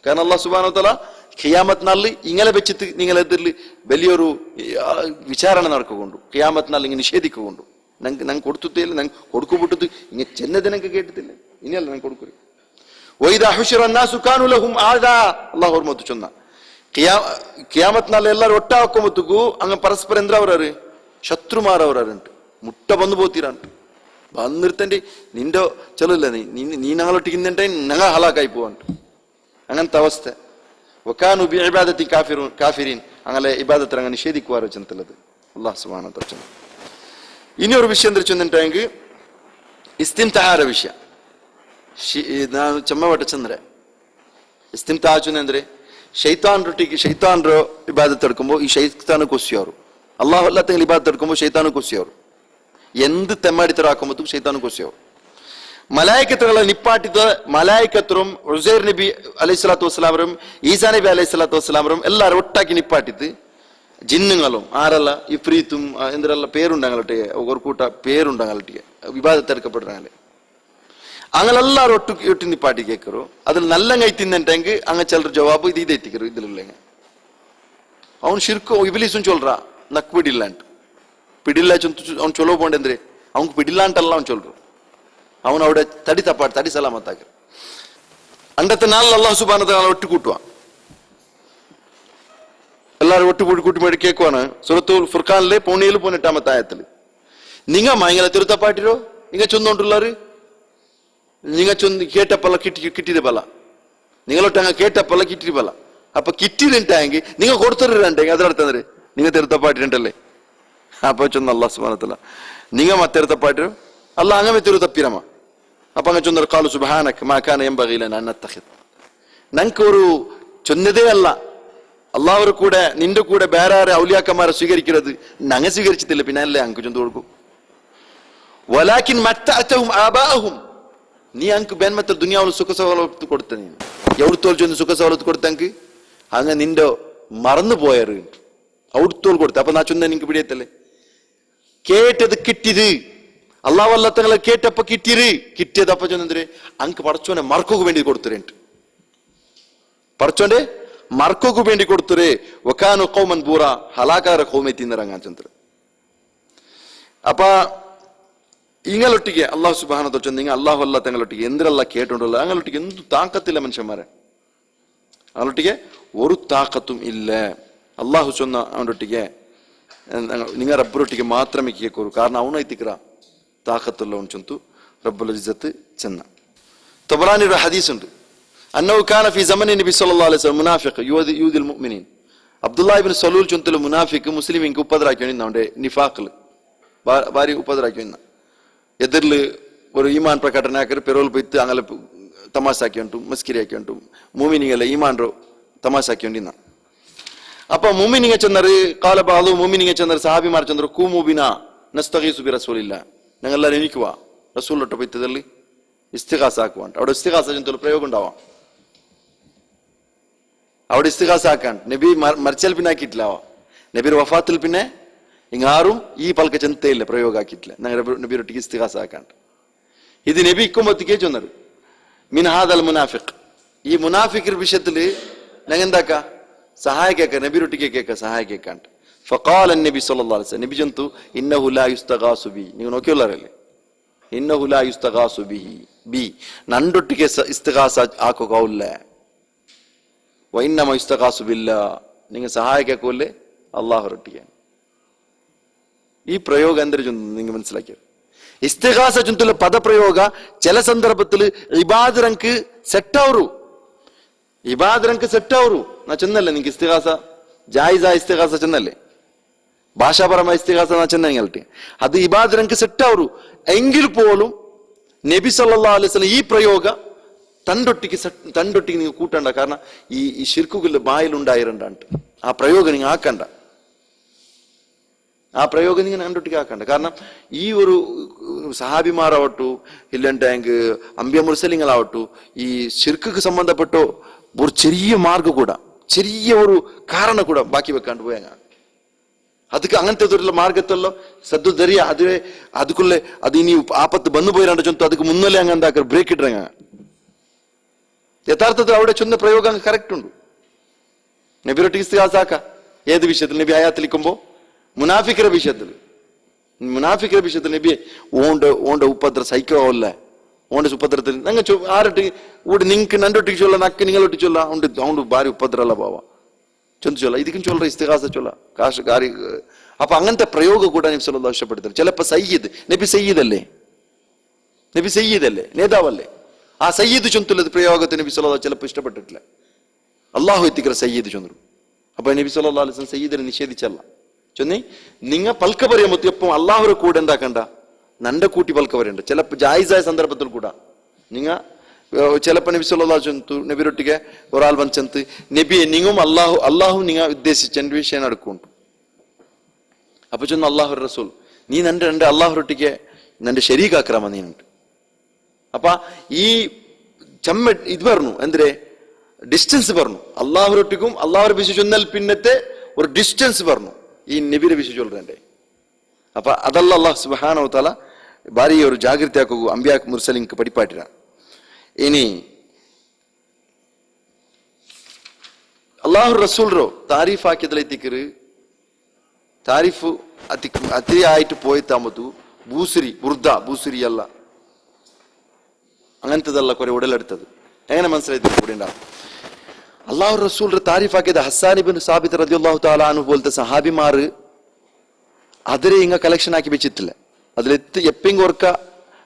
S1: കാരണം അള്ളാഹു സുബ്ഹാനഹു വ തആല ഖിയാമത്ത് നാളിൽ ഇങ്ങനെ വെച്ചിട്ട് നിങ്ങളെതിരിൽ വലിയൊരു വിചാരണ നടക്കുകൊണ്ടു, ഖിയാമത്ത് നാളിൽ ഇങ്ങനെ നിഷേധിക്കുകൊണ്ടു. ನಂಗೆ ಕೊಡ್ತಿಲ್ಲ, ನಂಗೆ ಕೊಡ್ಕೊಬಿಟ್ಟದ್ದು ಹಿಂಗೆ ಚೆನ್ನದಿನಕ್ಕೆ ಕೇಳ್ತಿಲ್ಲ, ಇನ್ನೆಲ್ಲ ನಂಗೆ ಕೊಡ್ಕೊರಿ. ವೈದಾ ಹುಶಿರ ನಾಸು ಕಾನು ಲಹುಂ ಆದಾ, ಅಲ್ಲಾಹ್ ಅವ್ರ ಮತ್ತು ಚೊನ್ನ ಕಿಯಾಮತ್ ನಾಳೆ ಎಲ್ಲರೂ ಒಟ್ಟ ಹಾಕೊಂಬತ್ತಗೂ ಹಂಗ ಪರಸ್ಪರ ಎಂದ್ರ ಅವ್ರಾರು ಶತ್ರುಮಾರವ್ರಾರಂಟು ಮುಟ್ಟ ಬಂದು പോತೀರಂಟು വന്നിരുത്തൻ്റെ നിന്റെ ചൊല്ലില്ല നീ ഞങ്ങളൊട്ടിക്കുന്നേ ഞങ്ങൾ ഹലാക്കായി പോവാണ്ട് അങ്ങനത്തെ അവസ്ഥ. വക്കാനു ബി ഇബാദത്തി കാഫിരീൻ, അങ്ങനെ ഇബാദത്തിൽ അങ്ങനെ നിഷേധിക്കുവാറോ ചെന്നുള്ളത് അല്ലാഹ് സുബ്ഹാനഹു വ തആല. ഇനി ഒരു വിഷയം തിരിച്ചെന്നിട്ടെങ്കിൽ ഇസ്തിംതാഹാര ವಿಷಯ ನಾನು ಚೆಮ್ಮವಟ ಚಂದ್ರೆ ಇಸ್ತಿಂತಾ ಚಂದ್ರೆ ಶೈತಾನ್ರ ಇಬಾದತ್ എടുക്കുമ്പോൾ ഈ ശൈത്താനക്ക് ഒസ്സിയವರು അല്ലാഹു അല്ലാത്ത ഇബാദത്ത് എടുക്കുമ്പോൾ ശൈത്താനക്ക് ഒസ്സിയವರು എന്ത് തെമ്മാടിത്തരാക്കുമ്പോൾ ശൈത്താനക്ക് ഒസ്സിയವರು. മലായിക്കത്തുകളെ നിപ്പാട്ടിത്ത മലായിക്കത്തരും ഉസൈർ നബി അലൈഹിസ്സലാത്തു വസ്സലാമരും ഈസാ നബി അലൈഹിസ്സലാത്തു വസ്സലാമരും എല്ലാവരും ഒട്ടാക്കി നിപ്പാട്ടിത്ത് ജിന്നുകളും ആരല്ല ഇഫ്രീത്തും എന്തെല്ല പേരുണ്ടങ്ങൾട്ടിಗೆ ഒരു കൂട്ട പേരുണ്ടങ്ങൾട്ടിಗೆ വിവാദത്തെ എടുക്കപ്പെടുறாங்களே അങ്ങനെ എല്ലാവരും ഒട്ടി നിപ്പാട്ടി കേൾക്കറോ. അതിൽ നല്ല കൈത്തിന്നെങ്കിൽ അങ്ങ് ചിലർ ജവാബ് ഇത് എത്തിക്കറു ഇതിലില്ലെങ്കിൽ അവൻ ശിർക്കും ഇബിലീസും ചൊല്ലറാ നക്ക് പിടില്ലാണ്ട് പിടില്ല ಅವ್ನು ಚೊಲೋ ಬೋಂಡೆಂದ್ರೆ ಅವ್ನಿಗೆ പിടില്ല ಅಂತಲ್ಲ ಅವ್ನು ಚೊಲ್ರು ಅವನು അവിടെ തടി സലാമത്താക്കി അണ്ടത്തെ നാളിൽ അല്ലാഹു സുബ്ഹാനഹു വ തആല ഒട്ടി കൂട്ടുക എല്ലാവരും ഒട്ടുകൂട്ടി മേടി കേൾക്കുവാണ്. സൂറത്തുൽ ഫുർഖാനിലെ 18 ആയത്തിൽ നിങ്ങ മയങ്ങളെ തിരുത്തപ്പാട്ടിരോ നിങ്ങ ചൊന്നോണ്ടുള്ളാറ് നിങ്ങ ചൊന്ന് കേട്ടപ്പല്ല കിട്ടിയത് പല നിങ്ങളൊട്ട് അങ്ങ് കേട്ടപ്പല്ല കിട്ടിയത് പല. അപ്പൊ കിട്ടിയിട്ടുണ്ടെങ്കിൽ നിങ്ങൾ കൊടുത്തിട്ടുണ്ടെങ്കിൽ അതിനടുത്തന്നേര് നിങ്ങൾ തിരുത്തപ്പാട്ടിട്ടുണ്ടല്ലേ. അപ്പൊ ചൊന്ന അല്ലാഹു സുബ്ഹാനഹു വ തആല നിങ്ങ മത്തിരുത്തപ്പാട്ടിരോ അല്ല അങ്ങനെ തിരുത്തപ്പിരമ. അപ്പൊ അങ്ങ് ചൊന്നൊരു ഖാലു സുബ്ഹാനക മാ കാന യംബഗി ലനാ അൻ നത്തഖിദ്, ഞങ്ങൾക്ക് ഒരു ചൊന്നതേ അല്ല അള്ളാഹുടെ കൂടെ നിന്റെ കൂടെ വേറെ ഔലിയാക്കന്മാരെ സ്വീകരിക്കുന്നത് ഞങ്ങ സ്വീകരിച്ചിട്ടില്ല, പിന്നെ അല്ലേ അങ്ക് ചൊന്ത് കൊടുക്കും. വലാകിൻ മത്തഅതഹും ആബാഅഹും, നീ അങ്ക് ബേന്മത്ത ദുനിയാവിൽ സുഖ സൗലത്ത് കൊടുത്ത നീ എവിടുത്തോൾ ചൊന്ന് സുഖ സൗലത്ത് കൊടുത്തെങ്കിൽ അങ്ങ് നിന്റെ മറന്നു പോയറ് അവിടുത്തോൾ കൊടുത്ത. അപ്പൊ നാ ചൊന്ന എനിക്ക് പിടിയത്തല്ലേ കേട്ടത് കിട്ടിയത് അള്ളാഹു അല്ലാത്തങ്ങളെ കേട്ടപ്പോ കിട്ടിയത് അപ്പൊ ചൊന്നേ അങ്ക് പടച്ചോനെ മറക്കുക വേണ്ടി കൊടുത്തിട്ടുണ്ട്, പടച്ചോന്റെ മർക്കോക്ക് വേണ്ടി കൊടുത്തുരേ. വക്കാനു ഖൗമൻ ബൂറ, ഹലാകാര ഖൗമെ തിന്നിറങ്ങാൻ ചന്ദ്ര. അപ്പൊ ഇങ്ങളൊട്ടിಗೆ അള്ളാഹു സുബ്ഹാനഹു വ തആല നിങ്ങൾ അള്ളാഹു അല്ലാത്ത തങ്ങളൊട്ടിಗೆ എന്തിനല്ല കേട്ടുണ്ടല്ലോ അങ്ങനൊട്ടിಗೆ എന്ത് താക്കത്തില്ല മനുഷ്യന്മാരെ, അങ്ങനൊട്ടിಗೆ ഒരു താക്കത്തും ഇല്ല. അള്ളാഹു ചൊന്ന അവനൊട്ടിಗೆ നിങ്ങൾ റബ്ബറൊട്ടിಗೆ മാത്രമേ കേൾക്കൂ, കാരണം അവനൈത്തിക്കറ താക്കത്തുള്ള അവൻ ചൊന്തു റബ്ബുൽ ഇസ്സത്ത് ചെന്ന. തബറാനിയുടെ ഹദീസ് ഉണ്ട്. അന്നഹു കാന ഫീ സമനി നബി സല്ലല്ലാഹു അലൈഹി വസല്ലം മുനാഫിഖ് യൂദിൽ മുഅ്മിനീൻ. അബ്ദുല്ലാഹ് ഇബ്നു സലൂൽ ചൊന്തല മുനാഫിഖ് മുസ്ലിമിൻക്ക് ഉപദ്രാക്കി അവന്റെ നിഫാഖില് ഭാര്യ ഉപദ്രാക്കി എതിരിൽ ഒരു ഈമാൻ പ്രകടനാക്കി പെരോൾ പോയിട്ട് അങ്ങനെ തമാശാക്കി ഉണ്ടു മസ്കിരിയാക്കി ഉണ്ടു മൂമിനിങ്ങളെ ഈമാൻ തമാശാക്കി ഉണ്ടിന്ന. അപ്പൊ മൂമിനിങ്ങ ചെന്നറ് കാല ബാദു മൂമിനിങ്ങ ചെന്നറ് സഹാബിമാർ ചെന്നറ് കൂമുബിന നസ്തഗീസു ബി റസൂലില്ലാഹ് ഞങ്ങളെല്ലാവരും എനിക്കുക റസൂലിട്ട് പോയിത്തതല്ലി ഇസ്തിഗാസ ആക്കുവാൻ. അവിടെ ഇസ്തിഗാസ ചെന്തല പ്രയോഗം ഉണ്ടാവാം. അവിടെ ഇസ്തിഗാസ ആക്കാൻ നബി മരിച്ചാൽ പിന്നെ ആക്കിയിട്ടില്ല. നബിയുടെ വഫാത്തിൽ പിന്നെ ഇങ്ങാറും ഈ പൽക്ക ചെന്തയില്ല പ്രയോഗം ആക്കിയിട്ടില്ല. നബിയൊട്ടിക്ക് ഇസ്തിഗാസ ആക്കാൻ ഇത് നബി ഇക്കുമ്പത്തിക്കേ ചെന്നത് മിൻഹാദൽ മുനാഫിഖ്. ഈ മുനാഫിഖ് വിഷയത്തില് ഞങ്ങൾ എന്താക്ക സഹായിക്കേക്ക നബിയൊട്ടിക്ക് കേൾക്ക സഹായിക്കേക്കാണ്ട്. ഫഖാല നബി സല്ലല്ലാഹു അലൈഹി വസല്ലം നബി ജന്തു ഇന്നഹു ലാ യുസ്തഗാസു ബി. നിങ്ങൾ നോക്കിയുള്ളവരല്ലേ ഇന്നഹു ലാ യുസ്തഗാസു ബി നണ്ടൊട്ടിಗೆ ഇസ്തിഗാസ ആക്കുകയില്ല. വഇന്നമ യുസ്തഗാസു ബില്ലാഹ് നിങ്ങൾ സഹായിക്കല്ലേ അല്ലാഹുരൊട്ടിಗೆ. ഈ പ്രയോഗം എന്തൊരു നിങ്ങൾ മനസ്സിലാക്കിയത്. ഇസ്തിഗാസ ചുಂತುಲ പദപ്രയോഗ ചില ಸಂದರ್ಭത്തിൽ ഇബാദರಂക്ക് ಸೆಟ್ಟವರು ഇബാദರಂക്ക് ಸೆಟ್ಟವರು ನಾ ಚೆನ್ನಲ್ಲ ನಿಂಗೆ ಇಸ್ತಿಗಾಸ ಜಾಯಿಜ ಇಸ್ತಿಗಾಸ ಚೆನ್ನಲ್ಲೇ ഭാഷാപരമായ ഇസ്തിഗാസ ചെന്നൈങ്ങൾട്ടി അത് ഇബാദരങ്ക് സെറ്റവරු എങ്കിൽ പോലും നബി സല്ലല്ലാഹു അലൈഹി വസല്ലം ഈ പ്രയോഗ തണ്ടൊട്ടിക്ക് നിങ്ങൾ കൂട്ടണ്ട. കാരണം ഈ ശിർക്കുകളുടെ ബായിലുണ്ടായിരണ്ടാണ്ട് ആ പ്രയോഗം നിങ്ങൾ ആക്കണ്ട. ആ പ്രയോഗം നിങ്ങൾ രണ്ടൊട്ടിക്ക് ആക്കണ്ട. കാരണം ഈ ഒരു സഹാബിമാരാവട്ടു ഇല്ലണ്ടെങ്കിൽ അമ്പിയ മുർസലിങ്ങളാവട്ടു ഈ ശിർക്ക് സംബന്ധപ്പെട്ടോ ഒരു ചെറിയ മാർഗം കൂടാ ചെറിയ ഒരു കാരണം കൂടാ ബാക്കി വെക്കാണ്ട് പോയാ ಅದಕ್ಕೆ അങ്ങനത്തെ മാർഗത്തല്ലോ സദ്ദു ദരിയ അതുക്കുള്ള അത് ഇനി ആപത്ത് വന്നു പോയിരണ്ട ചൊന്തു ಅದಕ್ಕೆ മുന്നല്ലേ അങ്ങ് എന്താക്ക ബ്രേക്ക് ഇടങ്ങ. യഥാർത്ഥത്തിൽ അവിടെ ചൊന്ന പ്രയോഗം കറക്റ്റ് ഉണ്ട്. നബിയൊട്ടിക്ക് ഇസ്തിഗാസാക്ക ഏത് വിഷയത്തിൽ നബി ആയാത്തിലിക്കുമ്പോ മുനാഫിക്കറെ വിഷയത്തിൽ നബി ഓണ്ട ഉപദ്ര സഹിക്കവല്ല ഓണ്ട ഉപദ്രത്തിൽ ഞങ്ങൾ ആരട്ടി ഇവിടെ നിങ്ങൾക്ക് നണ്ടൊട്ടിക്ക് ചൊല്ല നക്ക് നിങ്ങളൊട്ടി ചൊല്ല അതുകൊണ്ട് ഭാര്യ ഉപദ്രല്ല പോവാ ചൊന്തു ചൊല്ല ഇതിക്കും ചൊല്ല ഇസ്തിഗാസ ചൊല്ല കാശ് കാരി. അപ്പൊ അങ്ങനത്തെ പ്രയോഗം കൂടെ നബി സല്ലല്ലാഹു ഇഷ്ടപ്പെടുത്തില്ല. ചിലപ്പോ സയ്യിദ് നബി സയ്യിദല്ലേ നേതാവല്ലേ ആ സയ്യിദ് ചൊന്തുള്ളത് പ്രയോഗത്തെ നബി സല്ലല്ലാഹു ചിലപ്പോൾ ഇഷ്ടപ്പെട്ടിട്ടില്ല. അള്ളാഹു എത്തിക്കറ സയ്യിദ് ചൊന്നു. അപ്പൊ നബി സല്ലല്ലാഹു അലൈഹി വസല്ലം സയ്യിദിനെ നിഷേധിച്ചല്ല ചൊന്നി നിങ്ങ പൽക്ക പറയാൻ എപ്പം അള്ളാഹുരെ കൂടെ എന്താക്കണ്ട നന്റെ കൂട്ടി പൽക്ക പറയണ്ട. ചിലപ്പോ ജായിസായ സന്ദർഭത്തിൽ കൂടാ നിങ്ങ ചിലപ്പോ നബി സല്ലല്ലാഹു അലൈഹി വസല്ലം നബിയൊട്ടിಗೆ ഒരാൾ വന്നിട്ട് നബിയെ നിങ്ങും അള്ളാഹു നിങ്ങൾ ഉദ്ദേശിച്ച വിഷയം നടക്കുന്നുണ്ട്. അപ്പൊ ചൊന്നു അള്ളാഹു റസൂൽ നീ നന്റെ അള്ളാഹുരൊട്ടിಗೆ നന്റെ ശരീകാക്രമ നീനുണ്ട്. അപ്പൊ ഈ ഇത് പറഞ്ഞു എന്തിരെ ഡിസ്റ്റൻസ് പറഞ്ഞു അള്ളാഹുരൊട്ടിക്കും അള്ളാഹുരെ വിഷയം ചൊന്നാൽ പിന്നത്തെ ഒരു ഡിസ്റ്റൻസ് പറഞ്ഞു ഈ നബിയുടെ വിഷയം ചൊല്ലുന്നുണ്ട്. അപ്പൊ അതല്ല അള്ളാഹു സുബ്ഹാനഹു വ തആല ഭാരി ഒരു ജാഗ്രത ആക്കുക അംബിയാ മുർസലിൻക്ക് പഠിപ്പാട്ടിര. ഇനി അള്ളാഹു റസൂൽറോ താരീഫ് ആക്കിയതിലെത്തിക്കറ് താരീഫ് അത്തിയായിട്ട് പോയി താമത്തു ബൂസരി അല്ല അങ്ങനത്തതല്ല കുറെ ഉടലെടുത്തത്. എങ്ങനെ മനസ്സിലായി കൂടെ ഉണ്ടാവും. അള്ളാഹു റസൂൽ താരീഫ് ആക്കിയത് ഹസ്സാൻ ഇബ്നു സാബിത്ത് റളിയല്ലാഹു തആല അൻഹു പോലത്തെ സഹാബിമാര് അതിരെ ഇങ്ങ കളക്ഷൻ ആക്കി വെച്ചിട്ടില്ല. അതിലെത്തി എപ്പെങ്കിലും ഓർക്ക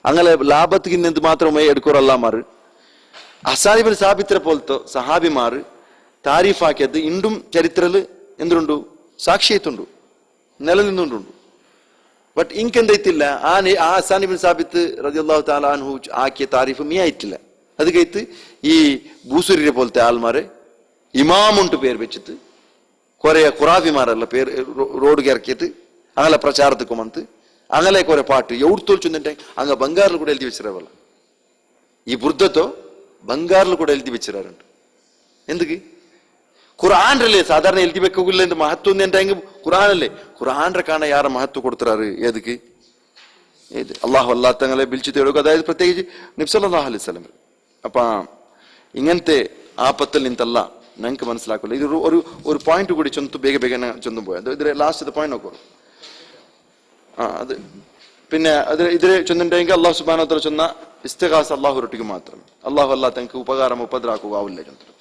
S1: അങ്ങനെ ലാഭത്തിന് എന്ത് മാത്രമേ എടുക്കോറല്ലാമാർ ഹസ്സാൻ ഇബ്നു സാബിത്തിനെ പോലത്തെ സഹാബിമാർ താരീഫ് ആക്കിയത് ഇണ്ടും ചരിത്രത്തിൽ എന്തുണ്ടു സാക്ഷിയത്തുണ്ടു നിലനിന്നുണ്ടുണ്ട്. ബട്ട് ഇൻകെന്തೈತಿಲ್ಲ ആ ഹസ്സാൻ ഇബ്നു സാബിത്ത് റളിയല്ലാഹു തആല അൻഹു ആക്കിയ താരീഫ് മീയായിട്ടില്ല. അത് കഴിത്ത് ഈ ബൂസുരിയെ പോലത്തെ ആൾമാരെ ഇമാമുണ്ട് പേര് വെച്ചിട്ട് കുറെ ഖുറാഫിമാരല്ല പേര് റോഡ് ഇറക്കിയിട്ട് അങ്ങനെ പ്രചാരത്തിക്ക് വന്ന് അങ്ങനെ കുറെ പാട്ട് എവിടെ തോൽച്ചുന്നുണ്ടെ അങ്ങ് ബംഗാറിൽ കൂടെ എഴുതി വെച്ചിരവല്ല ഈ ബുദ്ധത്തോ ബംഗാറിൽ കൂടെ എഴുതി വെച്ചിരാറുണ്ട്. എന്തൊക്കെ ഖുർആാനല്ലേ സാധാരണ എഴുതി വെക്കില്ല എന്ന് മഹത്വം എന്തെങ്കിൽ ഖുർആാനല്ലേ ഖുർആാനെ കാണാൻ യാറെ മഹത്വം കൊടുത്തിരാറ് ഏതൊക്കെ ഏത് അള്ളാഹു അല്ലാത്തങ്ങളെ വിളിച്ചു തേടുക. അതായത് പ്രത്യേകിച്ച് നബി സല്ലല്ലാഹു അലൈഹി വസല്ലം. അപ്പൊ ഇങ്ങനത്തെ ആപത്തിൽ നിന്നല്ല ഞങ്ങൾക്ക് മനസ്സിലാക്കില്ല. ഇത് ഒരു പോയിന്റ് കൂടി ചൊന്തു ಬೇಗ ചൊന്നും പോയത് ഇതിലെ ലാസ്റ്റ് പോയിന്റ് നോക്കൂ. അത് പിന്നെ ഇതിലെ ചൊന്നുണ്ടെങ്കിൽ അള്ളാഹു സുബ്ഹാനഹു വ തആല ചൊന്ന ഇസ്തിഗാസ അള്ളാഹുരൊട്ടിക്ക് മാത്രമേ അള്ളാഹു അല്ലാത്തങ്ങൾക്ക് ഉപകാരം ഉപദ്രാക്കുക ആവില്ല ചൊന്തത്.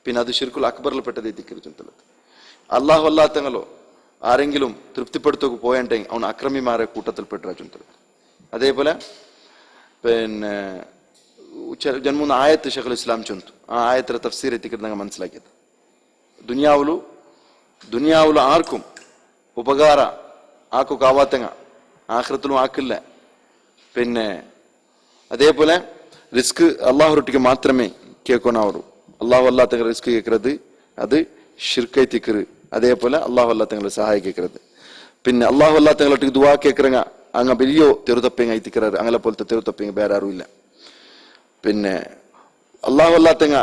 S1: പിന്നെ അത് ശിർക്കുൽ അക്ബറിൽ പെട്ടത് എത്തിക്കരു ചൊന്തത്. അള്ളാഹു അല്ലാത്തങ്ങളോ ആരെങ്കിലും തൃപ്തിപ്പെടുത്തൊക്കെ പോയണ്ടെങ്കിൽ അവൻ അക്രമിമാരെ കൂട്ടത്തിൽ പെട്ട ചൊന്തത്. അതേപോലെ പിന്നെ ಜನ್ಮೂನ ಆಯತ್ ಶೇಖುಲ್ ಇಸ್ಲಾಂ ಚೊಂತು ಆ ಆಯತ್ರ ತಫ್ಸೀರ್ ಎತ್ತಿಕಿದಂಗೆ മനസ്സിലാക്കിയത് ദുനിയാവുലു ആർക്കും ഉപകാര ആക്കൊക്കെ ആവാത്തങ്ങ ആഖിറത്തിലും ആക്കില്ല. പിന്നെ അതേപോലെ റിസ്ക് അള്ളാഹുരൊട്ടിക്ക് മാത്രമേ കേൾക്കണവരു. അള്ളാഹു അല്ലാത്തങ്ങൾ റിസ്ക് കേൾക്കുന്നത് അത് ഷിർക്കൈ തിക്കറ്. അതേപോലെ അള്ളാഹു അല്ലാത്തങ്ങൾ സഹായ കേൾക്കുന്നത്. പിന്നെ അള്ളാഹു അല്ലാത്തങ്ങളൊട്ടിക്ക് ദുവാ കേൾക്കറങ്ങ അങ്ങ വലിയോ തെരുതപ്പങ്ങ തിക്കറാറ് അങ്ങനെ പോലത്തെ തെരുതപ്പങ്ങ വേറെ ആരുമില്ല. പിന്നെ അള്ളാഹു അല്ലാത്തങ്ങ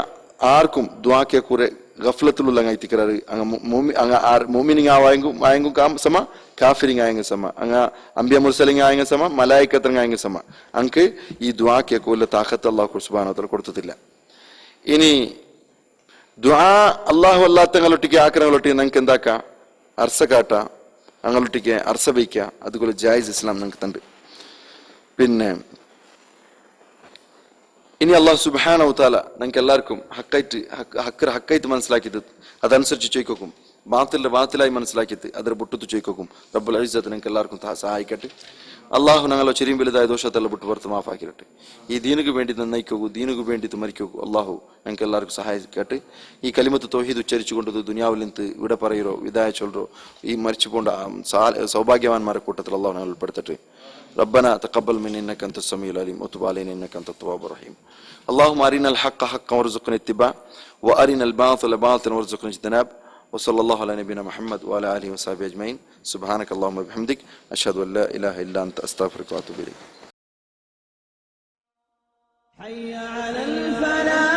S1: ആർക്കും ദുവാ കേൾക്കൂറെ ഗഫ്ലത്തിലുള്ള തിക്കറാറ് അങ്ങ് മൂമിനിങ് ആയെങ്കും സമ കാഫിരിങ് ആയെങ്കും സമ അങ്ങ് അംബിയ മുർസലിങ് ആയെങ്കും സമ മലായിക്കത്തിങ് ആയെങ്കും സമ അങ്ങ് ഈ ദുആ കേൾക്കൂല താഖത്ത് അള്ളാഹു സുബ്ഹാനഹു വ തആല കൊടുത്തിട്ടില്ല. ഇനി ദുആ അള്ളാഹു അല്ലാത്തങ്ങളൊട്ടിക്ക് ആക്രങ്ങളൊട്ടി ഞങ്ങൾക്ക് എന്താക്ക അർസ കാട്ട അങ്ങൊട്ടിക്ക് അർസ വയ്ക്ക അതുപോലെ ജായിസ് ഇസ്ലാം ഞങ്ങൾക്ക് തണ്ട്. പിന്നെ ഇനി അള്ളാഹു സുബ്ഹാനഹു വ തആല ഞങ്ങൾക്ക് എല്ലാവർക്കും ഹക്കായിട്ട് മനസ്സിലാക്കിയത് അതനുസരിച്ച് ചോദിക്കും. ബാത്തിലായി മനസ്സിലാക്കിയത് അതിൽ ബുട്ടത്ത് ചോദിക്കും. റബ്ബുൽ ഇസ്സത്ത് ഞങ്ങൾക്ക് എല്ലാവർക്കും സഹായിക്കട്ടെ. അള്ളാഹു ഞങ്ങളെ ചെറിയ വലുതായ ദോഷത്തെല്ലാം വിട്ട് പുറത്ത് മാഫാക്കിരട്ടെ. ഈ ദീനുക്ക് വേണ്ടി നന്നായിക്കോക്കൂ, ദീനുക്ക് വേണ്ടി മരിക്കോക്കൂ. അള്ളാഹു ഞങ്ങൾക്ക് എല്ലാവർക്കും സഹായിക്കട്ടെ. ഈ കലിമത്ത് തൗഹീദ് ഉച്ചരിച്ചു കൊണ്ടത് ദുനിയാവിൽ നിന്ന് ഇവിടെ പറയുറോ വിദായ ചൊല്ലോ ഈ മരിച്ചു പോണ്ട സൗഭാഗ്യവാന്മാരെ കൂട്ടത്തിൽ അള്ളാഹു ഞങ്ങൾ ഉൾപ്പെടുത്തട്ടെ. ربنا تقبل منا انك انت السميع العليم وتب علينا انك انت التواب الرحيم. اللهم ارنا الحق حقا وارزقنا اتباعه وارنا الباطل باطلا وارزقنا اجتنابه. وصلى الله على نبينا محمد وعلى اله وصحبه اجمعين. سبحانك اللهم وبحمدك اشهد ان لا اله الا انت استغفرك واتوب اليك.
S2: حي على الفلاح.